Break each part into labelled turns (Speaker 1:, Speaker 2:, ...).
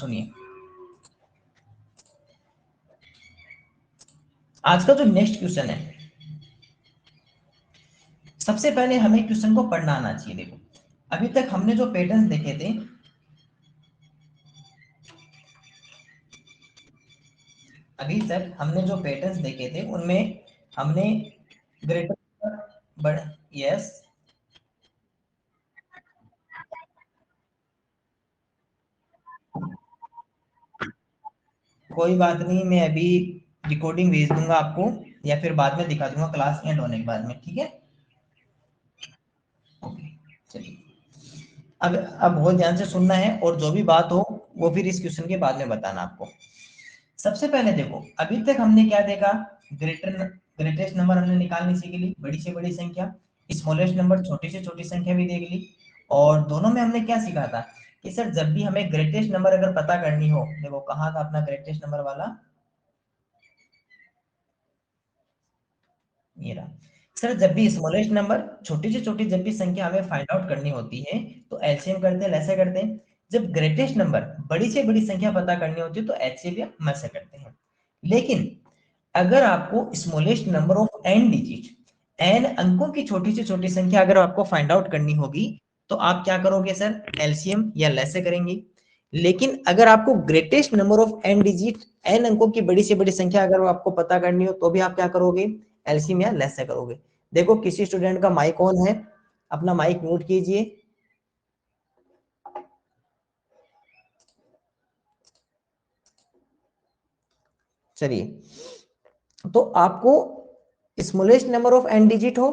Speaker 1: सुनिए, आज का जो नेक्स्ट क्वेश्चन है, सबसे पहले हमें क्वेश्चन को पढ़ना आना चाहिए। देखो अभी तक हमने जो पैटर्न्स देखे थे, अभी तक हमने जो पैटर्न्स देखे थे उनमें हमने ग्रेटर बड़ यस कोई बात नहीं, मैं अभी रिकॉर्डिंग भेज दूंगा आपको या फिर बाद में दिखा दूंगा क्लास एंड होने के बाद में, ठीक है। ओके चलिए, अब बहुत ध्यान से सुनना है और जो भी बात हो वो फिर इस क्वेश्चन के बाद में बताना आपको। सबसे पहले देखो अभी तक हमने क्या देखा, ग्रेटेस्ट नंबर हमने निकालनी सीख ली, बड़ी से बड़ी संख्या, स्मॉलेस्ट नंबर छोटी से छोटी संख्या भी देख ली। और दोनों में हमने क्या सीखा था कि सर जब भी हमें ग्रेटेस्ट नंबर अगर पता करनी हो, देखो कहाँ था अपना ग्रेटेस्ट नंबर वाला, ये रहा। सर जब भी स्मॉलेस्ट नंबर छोटी से छोटी जब भी संख्या हमें फाइंड आउट करनी होती है तो एलसीएम करते हैं, लैसे करते हैं। जब ग्रेटेस्ट नंबर बड़ी से बड़ी संख्या पता करनी होती है तो एचसीएफ या मसे करते हैं। लेकिन अगर आपको smallest number of n digit, n अंकों की छोटी से छोटी संख्या अगर आपको फाइंड आउट करनी होगी तो आप क्या करोगे सर, एलसीएम या लैसे करेंगे। लेकिन अगर आपको greatest number of n digit, n अंकों की बड़ी से बड़ी संख्या अगर आपको पता करनी हो तो भी आप क्या करोगे, एलसीएम या लैसे करोगे। देखो किसी स्टूडेंट का माइक ऑन है, अपना माइक म्यूट कीजिए। चलिए, तो आपको smallest number of n digit हो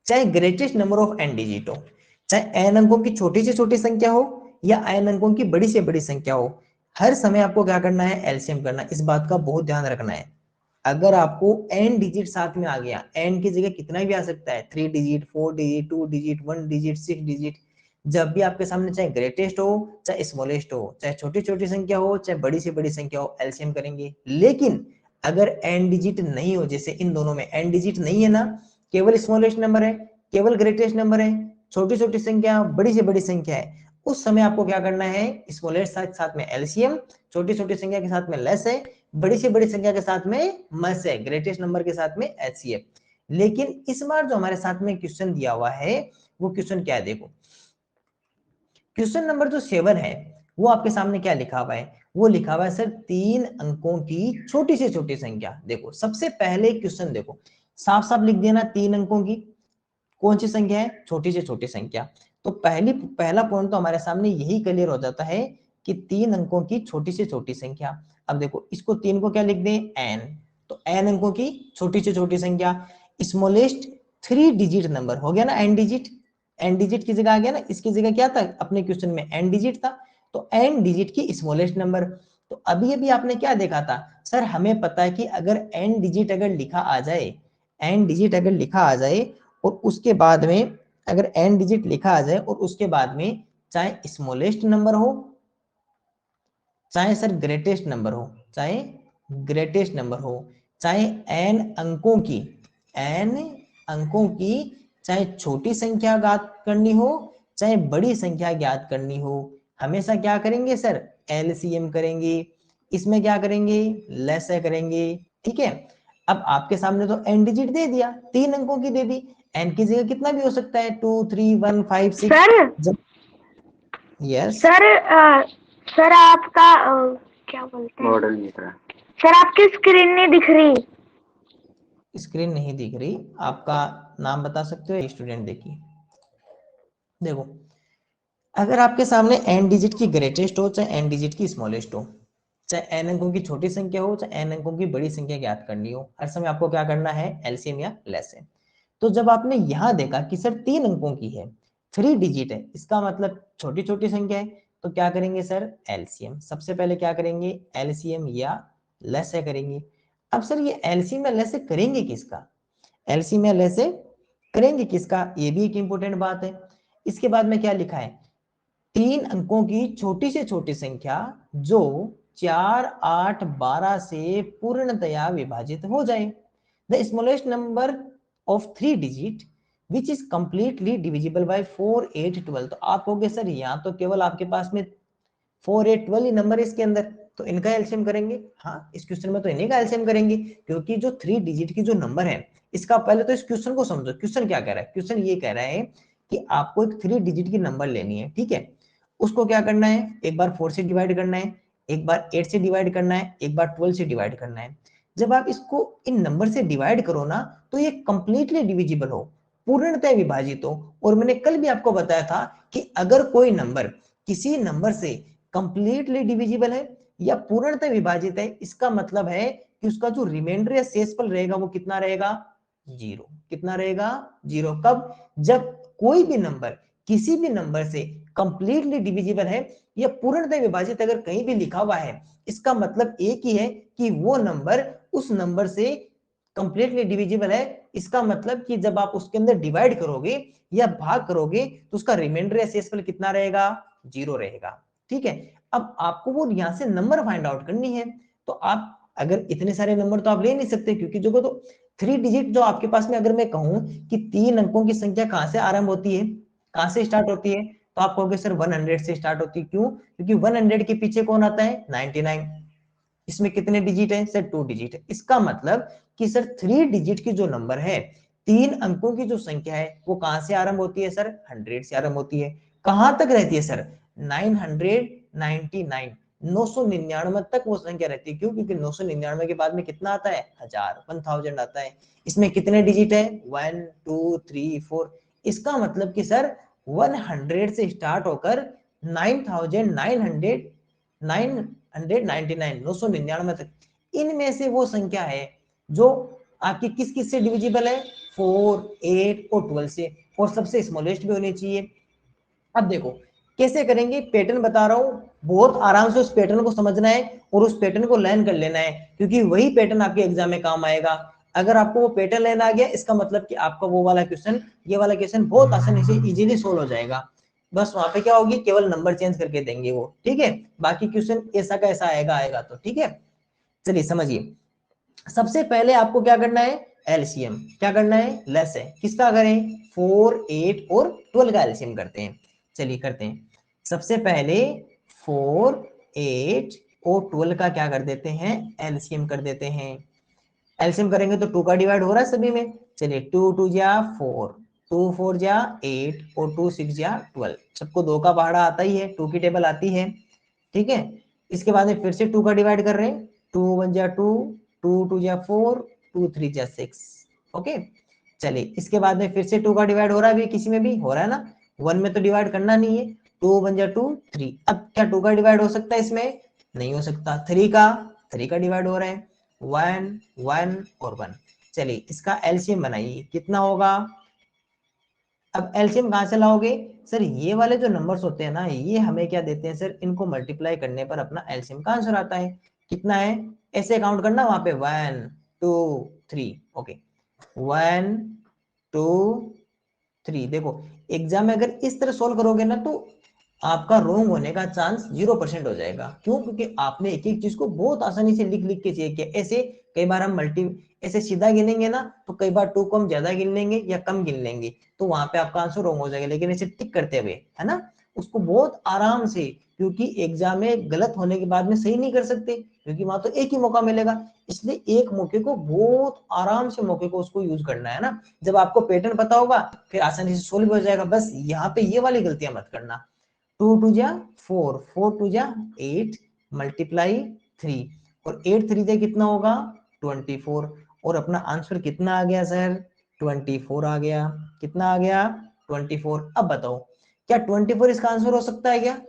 Speaker 1: चाहे greatest number of n digit हो, चाहे एन अंकों की छोटी से छोटी संख्या हो या एन अंकों की बड़ी से बड़ी संख्या हो, हर समय आपको क्या करना है, एलसीएम करना है। इस बात का बहुत ध्यान रखना है। अगर आपको एन डिजिट साथ में आ गया, एन की जगह कितना भी आ सकता है, 3 digit, 4 digit, 2 digit, 1 digit, 6 digit, जब भी आपके सामने चाहे ग्रेटेस्ट हो चाहे स्मॉलेस्ट हो, चाहे छोटी छोटी संख्या हो चाहे बड़ी से बड़ी संख्या हो, एलसीएम करेंगे। लेकिन अगर एन डिजिट नहीं हो, जैसे इन दोनों में एन डिजिट नहीं है ना, केवल स्मॉलेस्ट नंबर है, केवल ग्रेटेस्ट नंबर है, छोटी छोटी संख्या बड़ी से बड़ी संख्या है, उस समय आपको क्या करना है, स्मॉलेस्ट साथ में एलसीएम, छोटी छोटी संख्या के साथ में लेस है, बड़ी से बड़ी संख्या के साथ में मस है, ग्रेटेस्ट नंबर के साथ में एचसीएफ। लेकिन इस बार जो हमारे साथ में क्वेश्चन दिया हुआ है वो क्वेश्चन क्या है, देखो क्वेश्चन नंबर जो 7 है वो आपके सामने क्या लिखा हुआ है, वो लिखा हुआ है सर 3 अंकों की छोटी से छोटी संख्या। देखो सबसे पहले क्वेश्चन देखो साफ साफ लिख दिया ना, 3 अंकों की कौन सी संख्या है, छोटी से छोटी संख्या। तो पहला पॉइंट तो हमारे सामने यही क्लियर हो जाता है कि 3 अंकों की छोटी से छोटी संख्या। अब देखो इसको 3 को क्या लिख दें, एन, तो एन अंकों की छोटी से छोटी संख्या, स्मॉलेस्ट 3 डिजिट नंबर हो गया ना, एन डिजिट, एन डिजिट की जगह आ गया ना, इसकी जगह क्या था अपने क्वेश्चन में, एन डिजिट था, तो एन डिजिट की स्मॉलेस्ट नंबर। तो अभी अभी आपने क्या देखा था सर, हमें पता है कि अगर एन डिजिट अगर लिखा आ जाए, एन डिजिट अगर लिखा आ जाए और उसके बाद में अगर एन डिजिट लिखा आ जाए और उसके बाद में चाहे स्मॉलेस्ट नंबर हो चाहे सर ग्रेटेस्ट नंबर हो, चाहे ग्रेटेस्ट नंबर हो, चाहे एन अंकों की, एन अंकों की चाहे छोटी संख्या ज्ञात करनी हो चाहे बड़ी संख्या ज्ञात करनी हो, हमेशा क्या करेंगे सर, एलसीएम करेंगे। इसमें क्या करेंगे, लेसे करेंगे, ठीक है। अब आपके सामने तो एन डिजिट दे दिया, 3 अंकों की दे दी, एन की जगह कितना भी हो सकता है, 2 3 1 5 6।
Speaker 2: सर
Speaker 1: यस
Speaker 2: सर सर आपका क्या बोलते हैं, मॉडल दिख रहा है सर, आपकी स्क्रीन नहीं दिख रही।
Speaker 1: स्क्रीन नहीं दिख रही, आपका नाम बता सकते हो, स्टूडेंट देखिए। देखो अगर आपके सामने एन डिजिट की ग्रेटेस्ट हो चाहे एन डिजिट की स्मॉलेस्ट हो, चाहे एन अंकों की छोटी संख्या हो चाहे एन अंकों की बड़ी संख्या ज्ञात करनी हो, हर समय आपको क्या करना है, एलसीएम या लेसम। तो जब आपने यहां देखा कि सर 3 अंकों की है, 3 डिजिट है, इसका मतलब छोटी छोटी संख्या है, तो क्या करेंगे सर, एलसीएम। सबसे पहले क्या करेंगे, एलसीएम या लेसे करेंगे। अब सर ये एलसीएम या लेसे करेंगे किसका, एलसीएम या लेसे करेंगे किसका, ये भी एक इंपॉर्टेंट बात है। इसके बाद में क्या लिखा है, 3 अंकों की छोटी से छोटी संख्या जो 4 8 12 से पूर्णतया विभाजित हो जाए, the smallest number of 3 digit which is completely divisible by 4 8 12। तो आप कहोगे सर यहाँ तो केवल आपके पास में 4 8 12 ही नंबर है इसके अंदर, तो इनका एलसीएम करेंगे। हाँ, इस क्वेश्चन में तो इन्हीं का एलसीएम करेंगे, क्योंकि जो 3 डिजिट की जो नंबर है, इसका पहले तो इस क्वेश्चन को समझो। क्वेश्चन क्या कह रहा है? क्वेश्चन ये कह रहा है कि आपको एक 3 डिजिट की नंबर लेनी है, ठीक है। उसको क्या करना है? एक बार 4 से डिवाइड करना है, एक बार 8 से डिवाइड करना है, एक बार 12 से डिवाइड करना है। जब आप इसको इन नंबर से डिवाइड करो ना, तो ये कंप्लीटली डिविजिबल हो, पूर्णतः विभाजित हो। और मैंने कल भी आपको बताया था कि अगर कोई नंबर किसी नंबर से कंप्लीटली डिविजिबल है या पूर्णतः विभाजित है, इसका मतलब है कि उसका जो रिमाइंडर या शेषफल रहेगा वो कितना रहेगा? 0। कितना रहेगा? 0। कब? जब कोई भी नंबर किसी भी नंबर से कंप्लीटली डिविजिबल है या पूर्णतः विभाजित अगर कहीं भी लिखा हुआ है, इसका मतलब एक ही है कि वो नंबर उस नंबर से कंप्लीटली डिविजिबल है। इसका मतलब कि जब आप उसके अंदर डिवाइड करोगे या भाग करोगे तो उसका रिमाइंडर या शेषफल कितना रहेगा? 0 रहेगा, ठीक है। अब आपको वो यहां से नंबर फाइंड आउट करनी है, तो आप अगर इतने सारे नंबर तो आप ले नहीं सकते, क्योंकि जो तो 3 डिजिट जो आपके पास में, अगर मैं कहूं कि 3 अंकों की संख्या कहां से आरंभ होती है, कहां से स्टार्ट होती है, तो आप कहोगे सर 100 से स्टार्ट होती है। क्यों? क्योंकि 100 के पीछे कौन आता है? 99। इसमें कितने डिजिट है सर? 2 डिजिट है। इसका मतलब कि सर 3 डिजिट की जो नंबर है, 3 अंकों की जो संख्या है, वो कहां से आरंभ होती है सर? 100 से आरंभ होती है। कहां तक रहती है सर? 999, 999 तक वो संख्या रहती है। क्यों? क्योंकि 999 के बाद में कितना आता है? 1000 आता है। इसमें कितने डिजिट है? 1 2 3 4। इसका मतलब कि सर 100 से स्टार्ट होकर 999 तक, इनमें से वो संख्या है जो आपकी किस किस से डिविजिबल है? 4 8 और 12 से, और सबसे स्मॉलेस्ट भी होनी चाहिए। अब देखो कैसे करेंगे, पैटर्न बता रहा हूं, बहुत आराम से उस पैटर्न को समझना है और उस पैटर्न को लर्न कर लेना है, क्योंकि वही पैटर्न आपके एग्जाम में काम आएगा। अगर आपको वो पैटर्न लेना आ गया, इसका मतलब कि आपका वो वाला क्वेश्चन, ये वाला क्वेश्चन बहुत आसानी से इजीली सोल्व हो जाएगा। बस वहां पे क्या होगी, केवल नंबर चेंज करके देंगे वो, ठीक है। बाकी क्वेश्चन ऐसा का ऐसा आएगा तो ठीक है। चलिए समझिए, सबसे पहले आपको क्या करना है? एलसीएम। क्या करना है? लेस है, किसका करें? 4 8 और 12 का एलसीएम करते हैं। चलिए करते हैं। सबसे पहले 4 8 और 12 का क्या कर देते हैं? एलसीएम कर देते हैं। एलसीएम करेंगे तो 2 का डिवाइड हो रहा है सभी में। चलिए 2 2 जा 4, 2 4 जा 8 और 2 6 जा 12। सबको 2 का पहाड़ा आता ही है, 2 की टेबल आती है, ठीक है। इसके बाद में फिर से 2 का डिवाइड कर रहे हैं। 2 1 जा 2, 2 2 जा 4, 2 3 जा 6। ओके, चलिए इसके बाद में फिर से 2 का डिवाइड हो रहा है, अभी किसी में भी हो रहा है ना, 1 में तो डिवाइड करना नहीं है। 2 1 जा 2 3। अब क्या 2 का डिवाइड हो सकता है इसमें? नहीं हो सकता। 3 का डिवाइड हो रहा है, 1 1 और 1। चलिए इसका एलसीएम बनाइए, कितना होगा? अब एलसीएम कहां से लाओगे सर? ये वाले जो नंबर्स होते हैं ना, ये हमें क्या देते हैं सर? इनको मल्टीप्लाई करने पर अपना एलसीएम का आंसर आता है। कितना है? ऐसे काउंट करना, वहां पे 1 2 3। ओके, 1 2 3। देखो एग्जाम में अगर इस तरह सोल्व करोगे ना, तो आपका रॉन्ग होने का चांस 0% हो जाएगा। क्यों? क्योंकि आपने एक एक चीज को बहुत आसानी से लिख लिख के चेक किया। ऐसे कई बार हम ऐसे सीधा गिनेंगे ना, तो कई बार 2 को हम ज्यादा गिन लेंगे या कम गिन लेंगे, तो वहां पे आपका आंसर रॉन्ग हो जाएगा। लेकिन ऐसे टिक करते हुए, है ना, उसको बहुत आराम से, क्योंकि एग्जाम में गलत होने के बाद में सही नहीं कर सकते, क्योंकि वहां तो एक ही मौका मिलेगा। इसलिए एक मौके को बहुत आराम से मौके को उसको यूज करना है ना। जब आपको पैटर्न पता होगा, फिर आसानी से सोल्व हो जाएगा। बस यहाँ पे ये वाली गलतियां मत करना। 2 2 जा 4, 4 2 जा 8, मल्टीप्लाई 3, और 8 3 जा कितना होगा? 24। और अपना आंसर कितना आ गया सर? 24 आ गया। कितना आ गया? 24। अब बताओ, क्या 24 इसका आंसर हो सकता है क्या?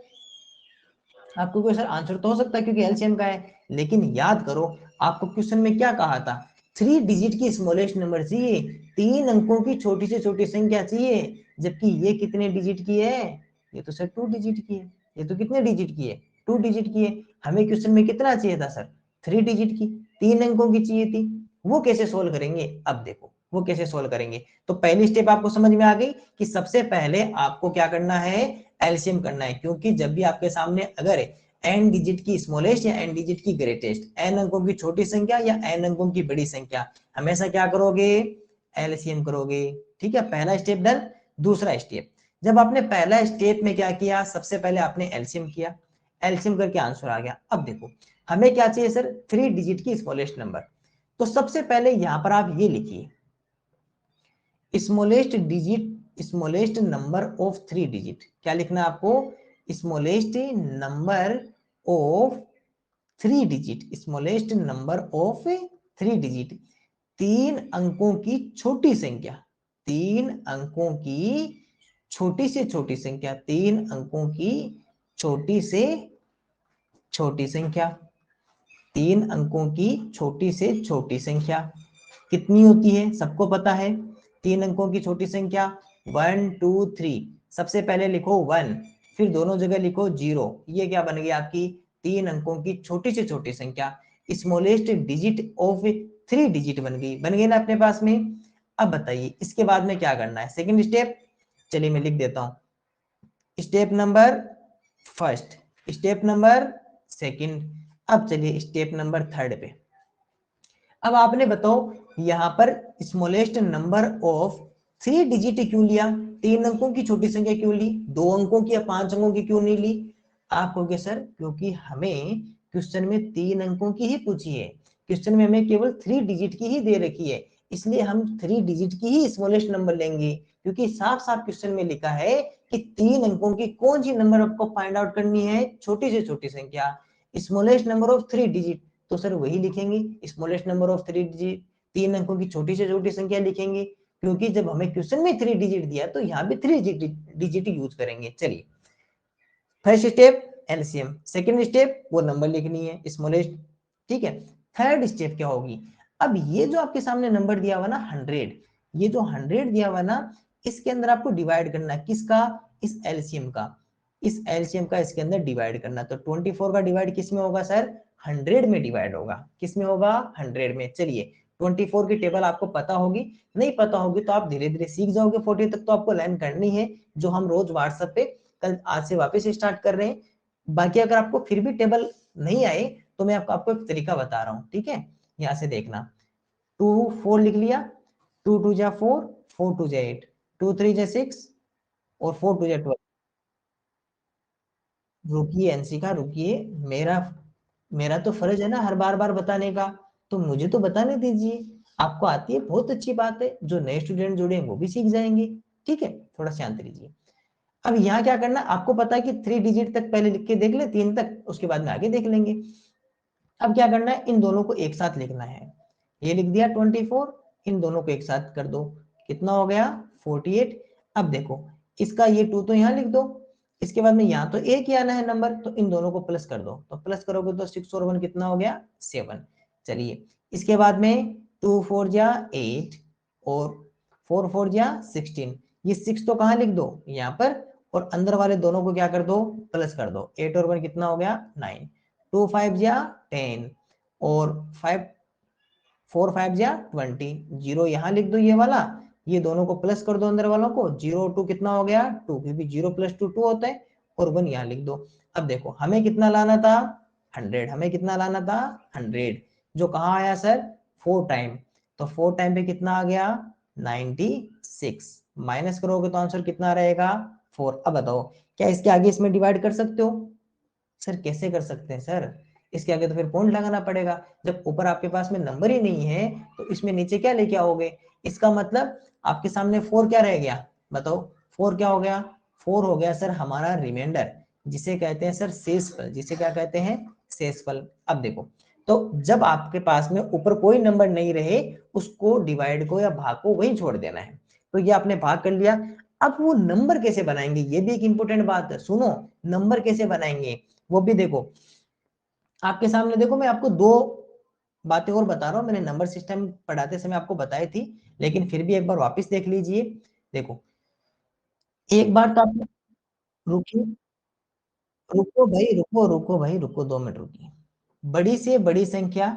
Speaker 1: आपको कोई सर आंसर तो हो सकता है, क्योंकि एलसीएम का है। लेकिन याद करो, आपको क्वेश्चन में क्या कहा था? 3 डिजिट की स्मॉलेस्ट नंबर चाहिए, 3 अंकों की छोटी से छोटी संख्या चाहिए। जबकि ये कितने डिजिट की है? ये तो सर 2 डिजिट की है। ये तो कितने डिजिट की है? 2 डिजिट की है। हमें क्वेश्चन में कितना चाहिए था सर? 3 डिजिट की, 3 अंकों की चाहिए थी। वो कैसे सोल्व करेंगे? अब देखो वो कैसे सोल्व करेंगे। तो पहली स्टेप आपको समझ में आ गई कि सबसे पहले आपको क्या करना है? एलसीएम करना है। क्योंकि जब भी आपके सामने अगर एन डिजिट की स्मॉलेस्ट या एन डिजिट की ग्रेटेस्ट, एन अंकों की छोटी संख्या या एन अंकों की बड़ी संख्या, हमेशा क्या करोगे? एलसीएम करोगे। ठीक है, पहला स्टेप डन। दूसरा स्टेप, जब आपने पहला स्टेप में क्या किया? सबसे पहले आपने एलसीएम किया। एलसीएम करके आंसर आ गया। अब देखो हमें क्या चाहिए सर, 3 डिजिट की स्मॉलेस्ट नंबर। तो सबसे पहले यहां पर आप ये लिखिए, smallest digit, smallest number of 3 digit. क्या लिखना है आपको, smallest number of 3 digit, smallest number of 3 digit, 3 अंकों की छोटी संख्या, 3 अंकों की छोटी से छोटी संख्या, 3 अंकों की छोटी से छोटी संख्या, 3 अंकों की छोटी से छोटी संख्या कितनी होती है, सबको पता है। 3 अंकों की छोटी संख्या 1 2 3, सबसे पहले लिखो 1, फिर दोनों जगह लिखो 0। ये क्या बन गई आपकी 3 अंकों की छोटी से छोटी संख्या, स्मॉलेस्ट डिजिट ऑफ 3 डिजिट बन गई ना अपने पास में। अब बताइए इसके बाद में क्या करना है, सेकंड स्टेप। चलिए मैं लिख देता हूं, step number first, step number second, अब चलिए स्टेप नंबर थर्ड पे। अब आपने बताओ यहां पर स्मॉलेस्ट नंबर ऑफ 3 डिजिट क्यों लिया, 3 अंकों की छोटी संख्या क्यों ली, 2 अंकों की या 5 अंकों की क्यों नहीं ली। आप कहोगे सर क्योंकि हमें क्वेश्चन में 3 अंकों की ही पूछी है, क्वेश्चन में हमें केवल 3 डिजिट की ही दे रखी है, इसलिए हम 3 डिजिट की ही स्मॉलेस्ट नंबर लेंगे, क्योंकि साफ साफ क्वेश्चन में लिखा है कि 3 अंकों की कौन सी नंबर आपको फाइंड आउट करनी है, छोटी से छोटी संख्या, स्मॉलेस्ट नंबर ऑफ 3 डिजिट। तो सर वही लिखेंगे, स्मॉलेस्ट नंबर ऑफ 3 डिजिट, 3 अंकों की छोटी से छोटी संख्या लिखेंगे, क्योंकि जब हमें क्वेश्चन में 3 डिजिट दिया तो यहाँ भी 3 डिजिट यूज करेंगे। चलिए first step LCM, second step वो नंबर लिखनी है स्मॉलेस्ट, ठीक है। थर्ड स्टेप क्या होगी, अब ये जो आपके सामने नंबर दिया हुआ ना 100, ये जो 100 दिया हुआ ना, इसके अंदर आपको डिवाइड करना है, किसका, इस एलसीएम का, इस एलसीएम का इसके अंदर डिवाइड करना। तो 24 का डिवाइड किस में होगा सर, 100 में डिवाइड होगा, किस में होगा, 100 में। चलिए 24 की टेबल आपको पता होगी, नहीं पता होगी तो आप धीरे धीरे सीख जाओगे, 40 तक तो आपको लर्न करनी है, जो हम रोज व्हाट्सएप पे कल आज से वापस स्टार्ट कर रहे हैं। बाकी अगर आपको फिर भी टेबल नहीं आए तो मैं आपको एक तरीका बता रहा हूँ, ठीक है। यहां से देखना, 2 4 लिख लिया, 2 2 जा 4, 4 2 जा 8, 2 3 जा 6 और 4 2 जा 12। रुकिए अंशिका रुकिए, मेरा मेरा तो फर्ज है ना हर बार बार बताने का, तो मुझे तो बताने दीजिए। आपको आती है बहुत अच्छी बात है, जो नए स्टूडेंट जुड़े हैं वो भी सीख जाएंगे, ठीक है, थोड़ा शांत रहिए। अब यहाँ क्या करना, आपको पता है कि 3 डिजिट तक पहले लिख के देख ले, 3 तक, उसके बाद में आगे देख लेंगे। अब क्या करना है, इन दोनों को एक साथ लिखना है, ये लिख दिया 24, इन दोनों को एक साथ कर दो, कितना हो गया 48। अब देखो इसका ये 2 तो यहाँ लिख दो, इसके बाद में यहाँ तो एक ही आना है नंबर, तो इन दोनों को प्लस कर दो, तो प्लस करोगे तो 6 और 1 कितना हो गया 7। चलिए इसके बाद में 2 4 जा 8 और 4 4 जा 16, ये 6 तो कहाँ लिख दो यहाँ पर, और अंदर वाले दोनों को क्या कर दो, प्लस कर दो, 8 और 1 कितना हो गया 9, 2 5 जा 10 और 5 4 5 जा 20, 0 यहाँ लिख दो ये वाला, ये दोनों को प्लस कर दो अंदर वालों को, 0 2 कितना हो गया 2, क्योंकि 0 + 2 2 होता है, और 1 यहाँ लिख दो। अब देखो हमें कितना लाना था 100, हमें कितना लाना था 100, जो कहाँ आया सर 4 टाइम, तो 4 टाइम पे कितना आ गया 96, माइनस करोगे तो आंसर कितना रहेगा 4। अब बताओ क्या इसके आगे इसमें डिवाइड कर सकते हो, सर कैसे कर सकते हैं सर, इसके आगे तो फिर पॉइंट लगाना पड़ेगा, जब ऊपर आपके पास में नंबर ही नहीं है तो इसमें नीचे क्या लेके आओगे, इसका मतलब आपके सामने 4 क्या रह गया, बताओ 4 क्या हो गया, 4 हो गया सर हमारा रिमाइंडर, जिसे कहते हैं सर शेषफल, जिसे क्या कहते हैं शेषफल। अब देखो तो जब आपके पास में ऊपर कोई नंबर नहीं रहे, उसको डिवाइड को या भाग को वही छोड़ देना है, तो ये आपने भाग कर लिया। अब वो नंबर कैसे बनाएंगे, ये भी एक इंपॉर्टेंट बात है, सुनो नंबर कैसे बनाएंगे वो भी देखो आपके सामने। देखो मैं आपको 2 बातें और बता रहा हूं, मैंने नंबर सिस्टम पढ़ाते समय आपको बताई थी, लेकिन फिर भी एक बार वापस देख लीजिए। देखो एक बार तो आप रुकिए, रुको भाई रुको रुको भाई रुको 2 मिनट रुकिए। बड़ी से बड़ी संख्या,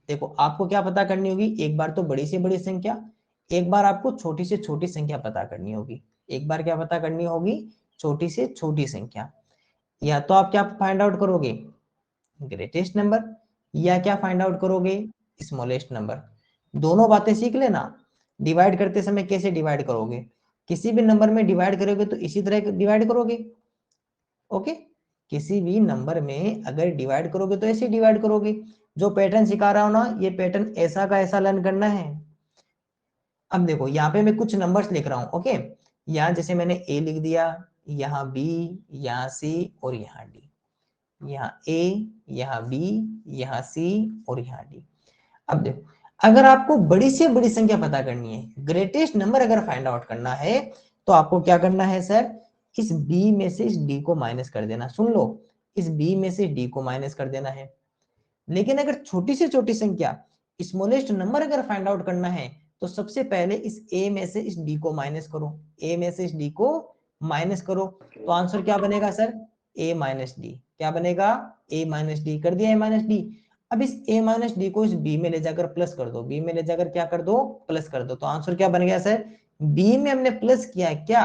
Speaker 1: देखो आपको क्या पता करनी होगी, एक बार तो बड़ी से बड़ी संख्या, एक बार आपको छोटी से छोटी संख्या पता करनी होगी, एक बार क्या पता करनी होगी, छोटी से छोटी संख्या। या तो आप क्या फाइंड आउट करोगे, ग्रेटेस्ट नंबर, या क्या फाइंड आउट करोगे, स्मॉलेस्ट नंबर। दोनों बातें सीख लेना। डिवाइड करते समय कैसे डिवाइड करोगे, किसी भी नंबर में डिवाइड करोगे तो इसी तरह डिवाइड करोगे, ओके। किसी भी नंबर में अगर डिवाइड करोगे तो ऐसे डिवाइड करोगे। जो पैटर्न सिखा रहा हूं ना, ये पैटर्न ऐसा का ऐसा लर्न करना है। अब देखो यहाँ पे मैं कुछ नंबर्स लिख रहा हूँ, ओके। यहाँ जैसे मैंने ए लिख दिया, यहाँ बी, यहाँ सी और यहाँ डी। यहाँ ए, यहाँ बी, यहाँ सी और यहाँ डी। अब देखो, अगर आपको बड़ी से बड़ी संख्या पता करनी है, ग्रेटेस्ट नंबर अगर फाइंड आउट करना है, तो आपको क्या करना है सर, इस बी में से इस डी को माइनस कर देना। सुन लो, इस बी में से डी को माइनस कर देना है। लेकिन अगर छोटी से छोटी संख्या, स्मॉलेस्ट नंबर अगर फाइंड आउट करना है, तो सबसे पहले इस ए में से इस डी को माइनस करो। ए में से इस डी को माइनस करो, तो आंसर क्या बनेगा सर, ए माइनस डी। क्या बनेगा, ए माइनस डी। कर दिया ए माइनस डी। अब इस a माइनस डी को इस b में ले जाकर प्लस कर दो, b में ले जाकर क्या कर दो, प्लस कर दो। तो आंसर क्या बन गया सर, b में हमने प्लस किया क्या,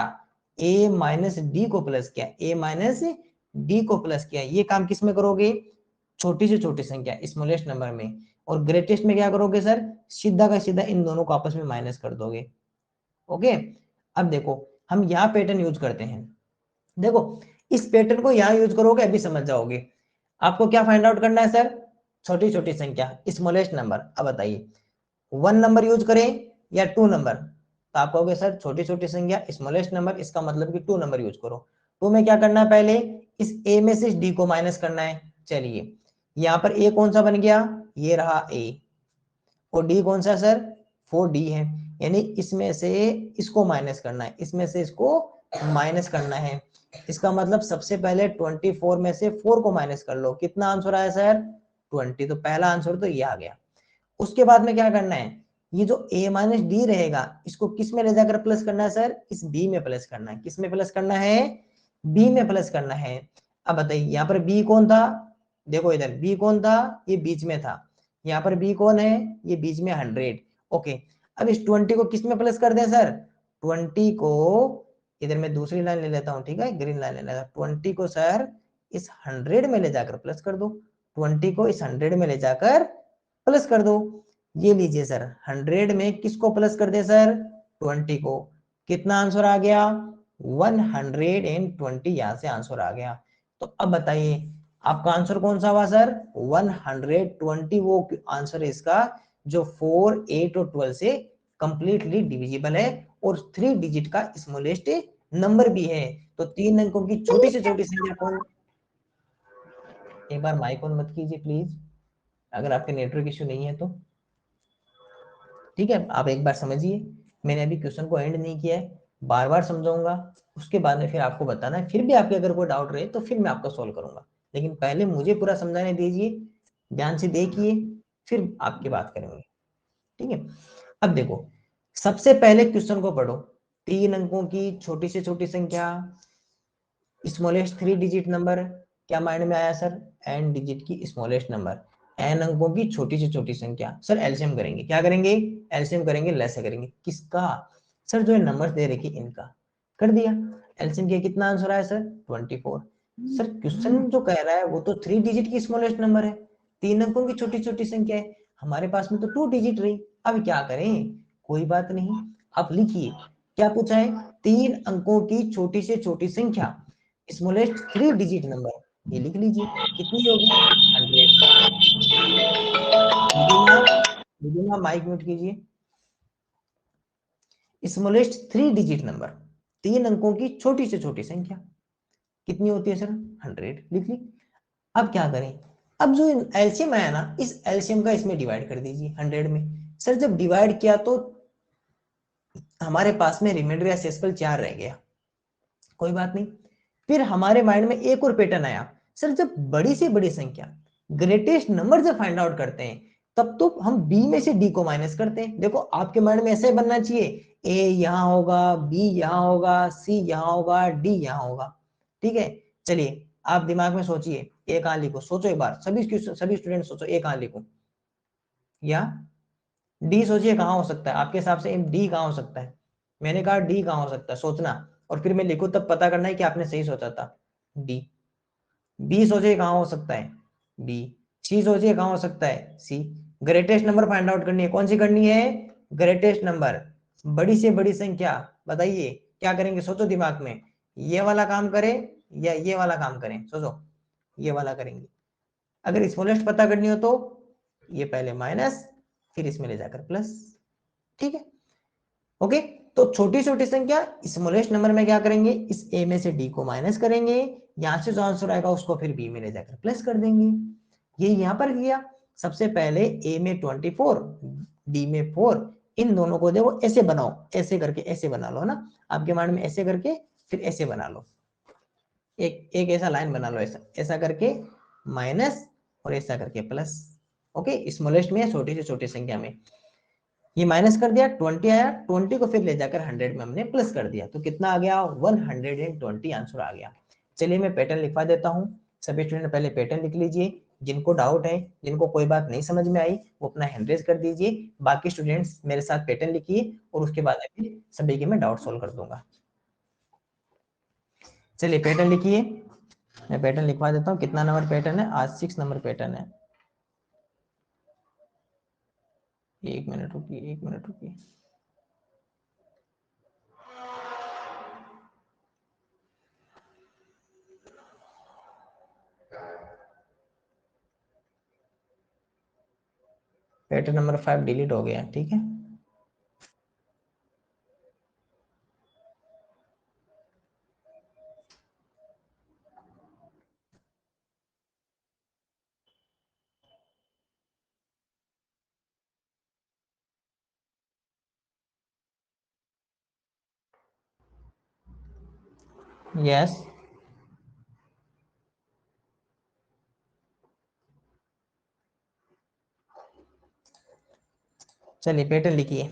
Speaker 1: a माइनस डी को प्लस किया, a माइनस डी को प्लस किया। ये काम किस में करोगे, छोटी से छोटी संख्या स्मॉलेस्ट नंबर में। और ग्रेटेस्ट में क्या करोगे सर, सीधा का सीधा इन दोनों को आपस में माइनस कर दोगे, ओके। अब देखो हम यहाँ पैटर्न यूज करते हैं। देखो इस पैटर्न को यहाँ यूज करोगे, अभी समझ जाओगे। आपको क्या फाइंड आउट करना है सर, छोटी छोटी संख्या, स्मॉलेस्ट नंबर। अब बताइए 1 नंबर यूज करें या 2 नंबर, तो आप कहोगे सर छोटी छोटी संख्या स्मॉलेस्ट नंबर, इसका मतलब कि 2 नंबर यूज करो। तो में क्या करना है, पहले इस a में से इस d को माइनस करना है। चलिए यहाँ पर a कौन सा बन गया, ये रहा a, और d कौन सा सर, 4d है। यानी इसमें से इसको माइनस करना है, इसमें से इसको माइनस करना है। इसका मतलब सबसे पहले 24 में से 4 को माइनस कर लो। कितना आंसर आया सर, 20। तो पहला आंसर तो ये आ गया। उसके बाद में क्या करना है, ये जो a माइनस डी रहेगा, इसको किस में ले जाकर प्लस करना है सर, इस b में प्लस करना है। किस में प्लस करना है, b में प्लस करना है। अब बताइए यहाँ पर b कौन था, देखो इधर b कौन था, ये बीच में था। यहाँ पर b कौन है, ये बीच में 100, ओके। अब इस 20 को किस में प्लस कर दें सर, 20 को इधर मैं दूसरी लाइन ले लेता हूँ, ठीक है, ग्रीन लाइन ले लेता हूँ। 20 को सर इस 100 में ले जाकर प्लस कर दो, 20 को इस 100 में ले जाकर प्लस कर दो। ये लीजिए सर, 100 में किसको प्लस कर दे सर, 20 को। कितना आंसर आ गया, 120। यहां से आंसर आ गया। तो अब बताइए आपका आंसर कौन सा हुआ सर, 120। वो आंसर है इसका जो 4, 8 और 12 से कंप्लीटली डिविजिबल है और 3 डिजिट का स्मॉलेस्ट नंबर भी है। तो 3 अंकों की छोटी से छोटी संख्या कौन, एक बार माइक ऑन मत कीजिए प्लीज, अगर आपके नेटवर्क इश्यू नहीं है तो। ठीक है, आप एक बार समझिए, मैंने अभी क्वेश्चन को एंड नहीं किया है, बार बार समझाऊंगा, उसके बाद में फिर आपको बताना है। फिर भी आपके अगर कोई डाउट रहे तो फिर मैं आपका सॉल्व करूंगा, लेकिन पहले मुझे पूरा समझाने दीजिए, ध्यान से देखिए, फिर आपकी बात करेंगे, ठीक है। अब देखो सबसे पहले क्वेश्चन को पढ़ो, 3 अंकों की छोटी से छोटी संख्या, स्मॉलेस्ट 3 डिजिट नंबर। क्या माइंड में आया सर, n डिजिट की स्मॉलेस्ट नंबर, n अंकों की छोटी से छोटी संख्या। सर एलसीएम करेंगे, क्या करेंगे, एलसीएम करेंगे, लैसे करेंगे। किसका सर, जो नंबर्स दे रखे इनका। कर दिया एलसीएम किया, कितना आंसर आया सर, 24। सर क्वेश्चन जो कह रहा है वो तो 3 डिजिट की स्मॉलेस्ट नंबर है, 3 अंकों की छोटी छोटी संख्या है, हमारे पास में तो 2 डिजिट रही। अब क्या करें, कोई बात नहीं, आप लिखिए क्या पूछा है, 3 अंकों की छोटी से छोटी संख्या, स्मॉलेस्ट 3 डिजिट नंबर, ये लिख लीजिए। कितनी होगी, 100। माइक म्यूट कीजिए। स्मॉलेस्ट 3 डिजिट नंबर, 3 अंकों की छोटी से छोटी संख्या कितनी होती है सर, 100, लिख ली। अब क्या करें, अब जो एलसीएम आया ना, इस एलसीएम का इसमें डिवाइड कर दीजिए 100 में। सर जब डिवाइड किया तो हमारे पास में रिमाइंडर या शेषफल 4 रह गया, कोई बात नहीं। फिर हमारे माइंड में एक और पैटर्न आया, सर जब बड़ी से बड़ी संख्या, ग्रेटेस्ट नंबर जब फाइंड आउट करते हैं, तब तो हम b में से d को माइनस करते हैं। देखो आपके माइंड में ऐसे ही बनना चाहिए, a यहां होगा, b यहां होगा, c यहां होगा, d यहां होगा, ठीक है। चलिए आप दिमाग में सोचिए, a कहां लिखो, सोचो एक बार, सभी स्टूडेंट सोचो a कहां लिखो, या d सोचिए कहां हो सकता है आपके हिसाब से, d कहां हो सकता है। मैंने कहा d कहां हो सकता है, सोचना, और फिर मैं लिखूं तब पता करना है कि आपने सही सोचा था। d, b सोचिए कहां हो सकता है, b, c सोचिए कहां हो सकता है, c। Greatest number find out करनी है, कौन सी करनी है, ग्रेटेस्ट नंबर, बड़ी से बड़ी संख्या। बताइए क्या करेंगे, सोचो दिमाग में, ये वाला काम करें या ये वाला काम करें, सोचो। ये वाला करेंगे। अगर स्मॉलेस्ट पता करनी हो तो ये पहले माइनस, फिर इसमें ले जाकर प्लस। ठीक है, ओके। तो छोटी छोटी संख्या स्मॉलेस्ट नंबर में क्या करेंगे, इस ए में से डी को माइनस करेंगे, यहां से जो आंसर आएगा उसको फिर बी में ले जाकर प्लस कर देंगे। ये यहां पर किया। सबसे पहले ए में 24, डी में 4, इन दोनों को देखो ऐसे बनाओ, ऐसे करके ऐसे बना लो ना, आपके माइंड में ऐसे करके फिर ऐसे बना लो, एक एक ऐसा लाइन बना लो, ऐसा ऐसा करके माइनस और ऐसा करके प्लस। ओके, स्मॉलेस्ट में छोटी से छोटी संख्या में ये माइनस कर दिया, 20 आया, 20 को फिर ले जाकर 100 में हमने प्लस कर दिया, तो कितना आ गया, 120 आंसर आ गया। चलिए मैं पैटर्न लिखवा देता हूँ। सभी स्टूडेंट पहले पैटर्न लिख लीजिए, जिनको डाउट है, जिनको कोई बात नहीं समझ में आई, वो अपना हैंड रेज कर दीजिए। बाकी स्टूडेंट्स मेरे साथ पैटर्न लिखिए और उसके बाद सभी के मैं डाउट सोल्व कर दूंगा। चलिए पैटर्न लिखिए, मैं पैटर्न लिखवा देता हूँ। कितना नंबर पैटर्न है, आज 6 नंबर पैटर्न है। 1 मिनट रुकिए, 1 मिनट रुकिए। पैटर्न नंबर 5 डिलीट हो गया, ठीक है। यस, चलिए पैटर्न लिखिए।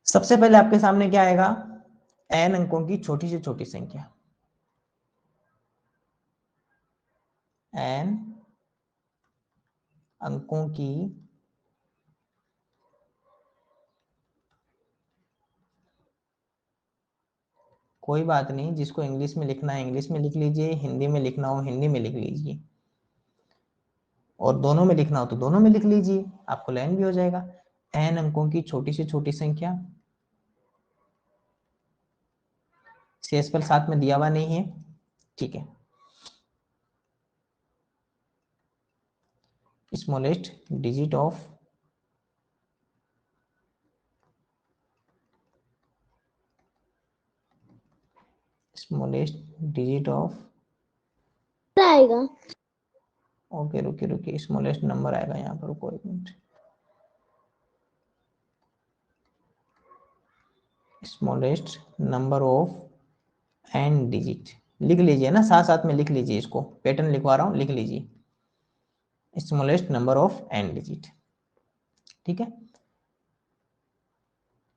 Speaker 1: सबसे पहले आपके सामने क्या आएगा, n अंकों की छोटी से छोटी संख्या, n अंकों की कोई बात नहीं, जिसको इंग्लिश में लिखना है इंग्लिश में लिख लीजिए, हिंदी में लिखना हो हिंदी में लिख लीजिए, और दोनों में लिखना हो तो दोनों में लिख लीजिए, आपको लाइन भी हो जाएगा। n अंकों की छोटी से छोटी संख्या, शेषफल साथ में दिया हुआ नहीं है, ठीक है। स्मॉलेस्ट डिजिट ऑफ
Speaker 2: आएगा।
Speaker 1: ओके रुकिए रुकिए, स्मॉलेस्ट नंबर आएगा यहाँ पर, कोई minute. Smallest number of n digit लिख लीजिए ना, साथ साथ में लिख लीजिए, इसको पैटर्न लिखवा रहा हूँ, लिख लीजिए smallest number of n digit, ठीक है।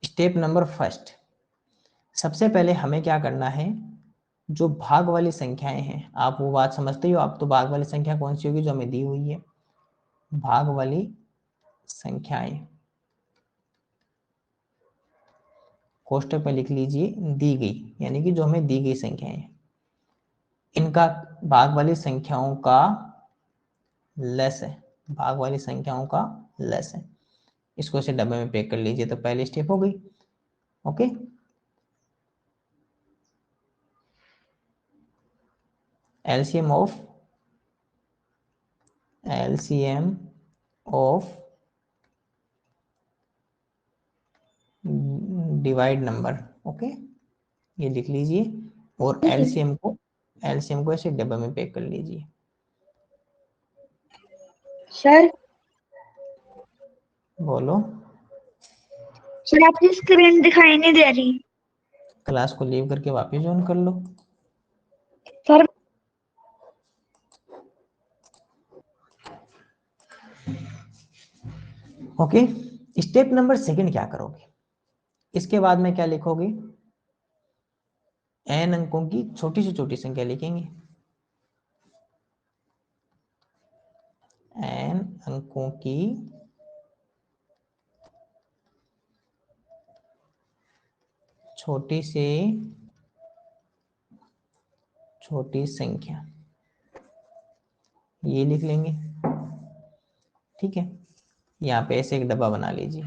Speaker 1: स्टेप नंबर फर्स्ट, सबसे पहले हमें क्या करना है, जो भाग वाली संख्याएं हैं, आप वो बात समझते हो, आप तो भाग वाली संख्या कौन सी होगी जो हमें दी हुई है, भाग वाली संख्याएं कोष्टक में लिख लीजिए, दी गई, यानी कि जो हमें दी गई संख्याएं हैं, इनका भाग वाली संख्याओं का लेस है, भाग वाली संख्याओं का लेस है, इसको ऐसे डब्बे में पैक कर लीजिए, तो पहली स्टेप हो गई। Okay, LCM of divide number, okay, ये लिख लीजिए, और एलसीएम को ऐसे डब्बे में पैक कर लीजिए।
Speaker 2: सर
Speaker 1: बोलो।
Speaker 2: सर आपकी स्क्रीन दिखाई नहीं दे रही।
Speaker 1: क्लास को लीव करके वापस ज्वाइन कर लो।
Speaker 2: Sir
Speaker 1: okay, step number second क्या करोगे, इसके बाद में क्या लिखोगे, n अंकों की छोटी से छोटी संख्या लिखेंगे, n अंकों की छोटी से छोटी संख्या, ये लिख लेंगे, ठीक है। यहाँ पे ऐसे एक डब्बा बना लीजिए,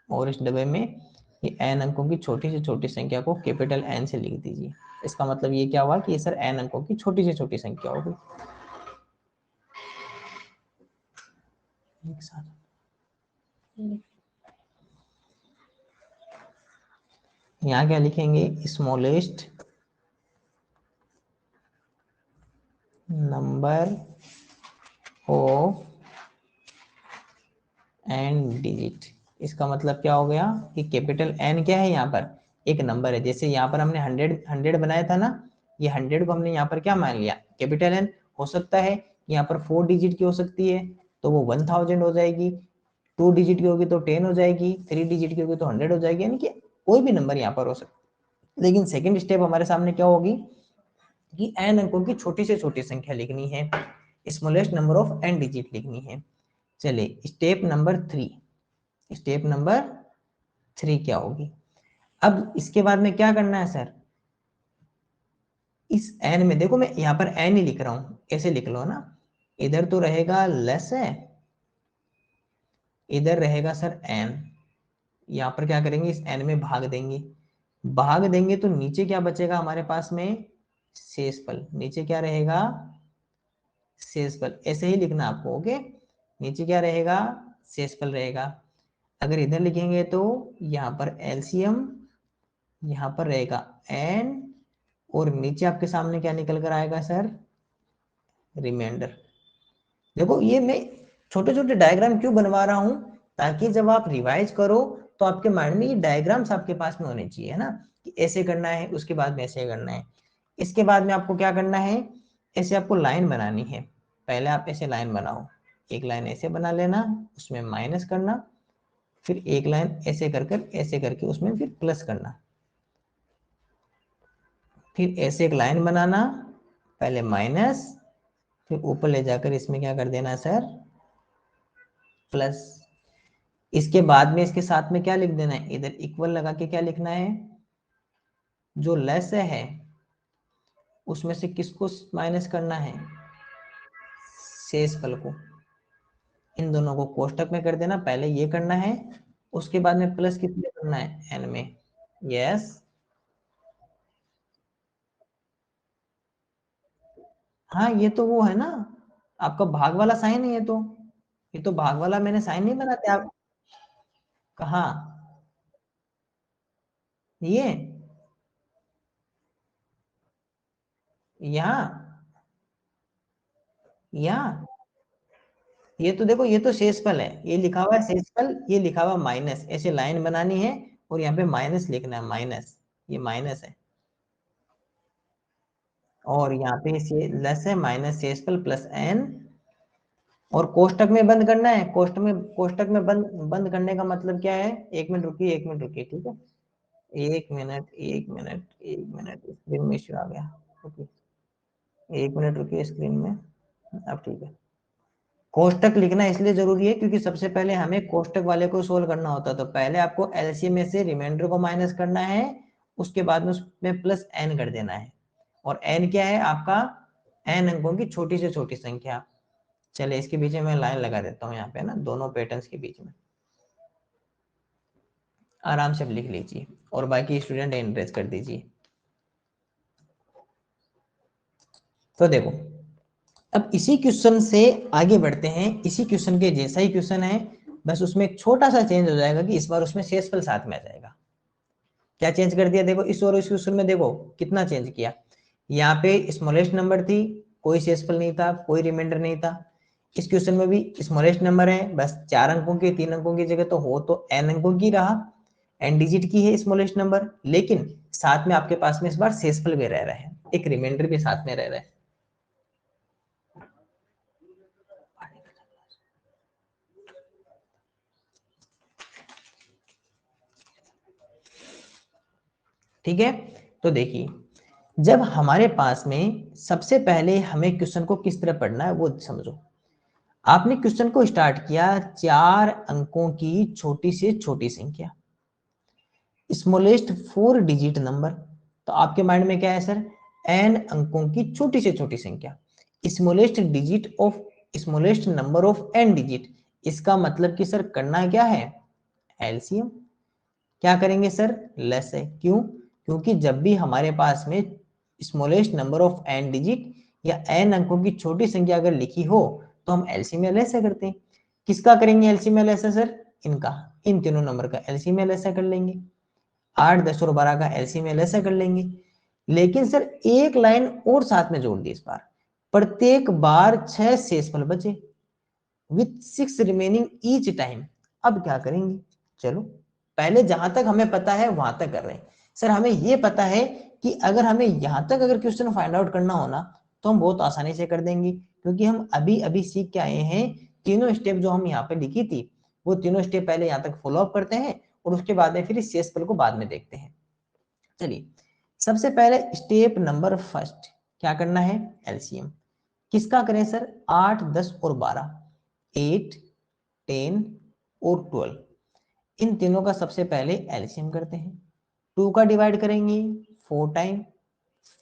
Speaker 1: और इस डब्बे में ये n अंकों की छोटी से छोटी संख्या को कैपिटल N से लिख दीजिए। इसका मतलब ये क्या हुआ कि ये सर n अंकों की छोटी से छोटी संख्या हो गई। एक साथ यहाँ क्या लिखेंगे, smallest number of n digit. इसका मतलब क्या हो गया कि कैपिटल N क्या है, यहाँ पर एक नंबर है। जैसे यहाँ पर हमने 100 बनाया था ना, ये 100 को हमने यहाँ पर क्या मान लिया, कैपिटल N। हो सकता है यहाँ पर 4 डिजिट की हो सकती है तो वो 1000 हो जाएगी, 2 डिजिट की होगी तो 10 हो जाएगी, 3 डिजिट की होगी तो 100 हो जाएगी, यानी कि कोई भी नंबर यहाँ पर हो सकता है। लेकिन सेकेंड स्टेप हमारे सामने क्या होगी कि n अंकों की छोटी से छोटी संख्या लिखनी है, smallest number of n digit लिखनी है। चलिए स्टेप नंबर 3, स्टेप नंबर 3 क्या होगी। अब इसके बाद में क्या करना है सर, इस n में देखो मैं यहाँ पर n ही लिख रहा हूं, ऐसे लिख लो ना, इधर तो रहेगा लेस है, इधर रहेगा सर n। यहाँ पर क्या करेंगे, इस n में भाग देंगे, भाग देंगे तो नीचे क्या बचेगा हमारे पास में, शेषफल। नीचे क्या रहेगा, शेषफल। ऐसे ही लिखना आपको, ओके। नीचे क्या रहेगा, शेषफल रहेगा। अगर इधर लिखेंगे तो यहाँ पर एलसीएम, यहाँ पर रहेगा n, और नीचे आपके सामने क्या निकल कर आएगा सर, रिमाइंडर। देखो ये मैं छोटे छोटे डायग्राम क्यों बनवा रहा हूं, ताकि जब आप रिवाइज करो तो आपके माइंड में ये डायग्राम्स आपके पास में होने चाहिए, है ना, कि ऐसे करना है, उसके बाद में ऐसे करना है। इसके बाद में आपको क्या करना है, ऐसे आपको लाइन बनानी है। पहले आप ऐसे लाइन बनाओ, एक लाइन ऐसे बना लेना, उसमें माइनस करना, फिर एक लाइन ऐसे कर कर ऐसे करके उसमें फिर प्लस करना, फिर ऐसे एक लाइन बनाना, पहले माइनस, फिर ऊपर ले जाकर इसमें क्या कर देना सर, प्लस। इसके बाद में इसके साथ में क्या लिख देना है, इधर इक्वल लगा के क्या लिखना है, जो लेस है उसमें से किसको माइनस करना है, शेषफल को। इन दोनों को कोष्टक में कर देना, पहले ये करना है, उसके बाद में प्लस कितने करना है, एन में। यस, हाँ ये तो वो है ना, आपका भाग वाला साइन है ये तो भाग वाला मैंने साइन नहीं बनाते आप, कहा ये यहाँ, यहाँ ये तो देखो, ये तो शेषफल है, ये लिखा हुआ है शेषफल, ये लिखा हुआ माइनस। ऐसे लाइन बनानी है और यहाँ पे माइनस लिखना है, माइनस, ये माइनस है, और यहाँ पे से लेस है, माइनस शेषफल प्लस एन, और कोष्टक में बंद करना है। कोष्टक में बंद बंद करने का मतलब क्या है, एक मिनट रुकिए, एक मिनट रुकिए, ठीक है, एक मिनट, एक मिनट, एक मिनट, स्क्रीन में इश्यू आ गया, ओके, एक मिनट रुकिए, स्क्रीन में अब ठीक है। कोष्टक लिखना इसलिए जरूरी है क्योंकि सबसे पहले हमें कोष्टक वाले को सोल्व करना होता है, तो पहले आपको एलसीएम में से रिमाइंडर को माइनस करना है, उसके बाद में उसमें प्लस एन कर देना है, और एन क्या है आपका, एन अंकों की छोटी से छोटी संख्या। चले इसके बीच में मैं लाइन लगा देता हूँ यहाँ पे ना, दोनों पैटर्न्स के बीच में, आराम से लिख लीजिए और बाकी स्टूडेंट एनकरेज कर दीजिए। तो देखो अब इसी क्वेश्चन से आगे बढ़ते हैं, इसी क्वेश्चन के जैसा ही क्वेश्चन है, बस उसमें एक छोटा सा चेंज हो जाएगा कि इस बार उसमें शेषफल साथ में आ जाएगा। क्या चेंज कर दिया, देखो इस और इस क्वेश्चन में देखो कितना चेंज किया। यहाँ पे स्मॉलेस्ट नंबर थी, कोई शेषफल नहीं था, कोई रिमाइंडर नहीं था। इस क्वेश्चन में भी स्मॉलेस्ट नंबर है, बस 4 अंकों के, 3 अंकों की जगह तो हो तो n अंकों की रहा, n डिजिट की है स्मॉलेस्ट नंबर, लेकिन साथ में आपके पास में इस बार शेषफल भी रह रहा है, एक रिमाइंडर भी साथ में रह रहा है। ठीक है, तो देखिए जब हमारे पास में सबसे पहले हमें क्वेश्चन को किस तरह पढ़ना है वो समझो। आपने क्वेश्चन को स्टार्ट किया 4 अंकों की छोटी से छोटी संख्या, स्मॉलेस्ट 4 डिजिट नंबर, तो आपके माइंड में क्या है सर, n अंकों की छोटी से छोटी संख्या, smallest digit of, smallest number of n digit. इसका मतलब कि सर करना क्या है, एलसीएम। क्या करेंगे सर, लेस है। क्यों? क्योंकि जब भी हमारे पास में smallest number of n digit या n अंकों की छोटी संख्या अगर लिखी हो तो हम एलसीएम या लेस करते हैं। किसका करेंगे एलसीएम या लेस सर? इनका, इन तीनों नंबर का एलसीएम या लेस कर लेंगे। 8, 10 और 12 का एलसीएम या लेस कर लेंगे। लेकिन सर एक लाइन और साथ में जोड़ दी इस बार, प्रत्येक बार 6 शेषफल बचे विथ 6 रिमेनिंग ईच टाइम। अब क्या करेंगे? चलो पहले जहां तक हमें पता है वहां तक कर रहे हैं। सर हमें यह पता है कि अगर हमें यहां तक अगर क्वेश्चन फाइंड आउट करना हो ना तो हम बहुत आसानी से कर देंगे, क्योंकि हम अभी अभी सीख के आए हैं। तीनों स्टेप जो हम यहाँ पे लिखी थी वो तीनों स्टेप पहले यहाँ तक फॉलो अप करते हैं और उसके बाद में फिर इस शेषफल को बाद में देखते हैं। चलिए सबसे पहले स्टेप नंबर फर्स्ट क्या करना है, एलसीएम। किसका करें सर? 8, 10 और 12, 8, 10 और 12, इन तीनों का सबसे पहले एलसीएम करते हैं। 2 का डिवाइड करेंगे 4 टाइम,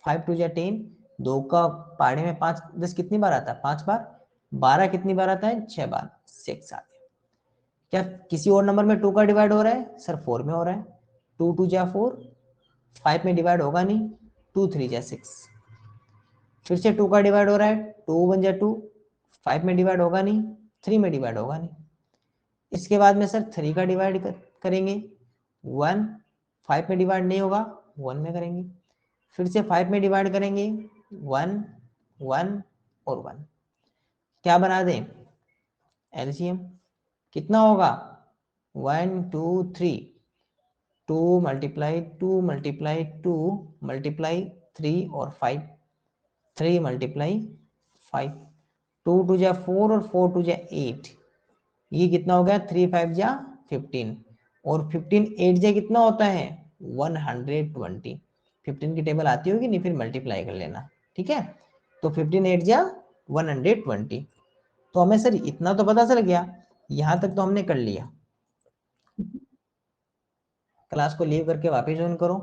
Speaker 1: 5 2 जा 10, 2 का पाड़े में 5 10 कितनी बार आता है? 5 बार। 12 कितनी बार आता है? 6 बार। 6 आते हैं। क्या किसी और नंबर में 2 का डिवाइड हो रहा है? सर 4 में हो रहा है। 2 2 जा 4, 5 में डिवाइड होगा नहीं, 2 3 जा 6। फिर से 2 का डिवाइड हो रहा है, 2 1 जा 2, 5 में डिवाइड होगा नहीं, 3 में डिवाइड होगा नहीं। इसके बाद में सर 3 का डिवाइड करेंगे 1, 5 में डिवाइड नहीं होगा, 1 में करेंगे। फिर से 5 में डिवाइड करेंगे 1 1 और 1। क्या बना दें? एलसीएम। कितना होगा? 1 2 3, 2 मल्टीप्लाई 2 मल्टीप्लाई 2 मल्टीप्लाई 3 और 5, 3 मल्टीप्लाई 5, 2 2 जा 4 और 4 2 जा 8, ये कितना हो गया? 3 5 जा 15 और 15 8 जा कितना होता है? 120। 15 की टेबल आती होगी नहीं, फिर मल्टीप्लाई कर लेना, ठीक है। तो 15 8 जा 120। तो हमें सर इतना तो पता चल गया, यहां तक तो हमने कर लिया। क्लास को लीव करके वापस ज्वाइन करो,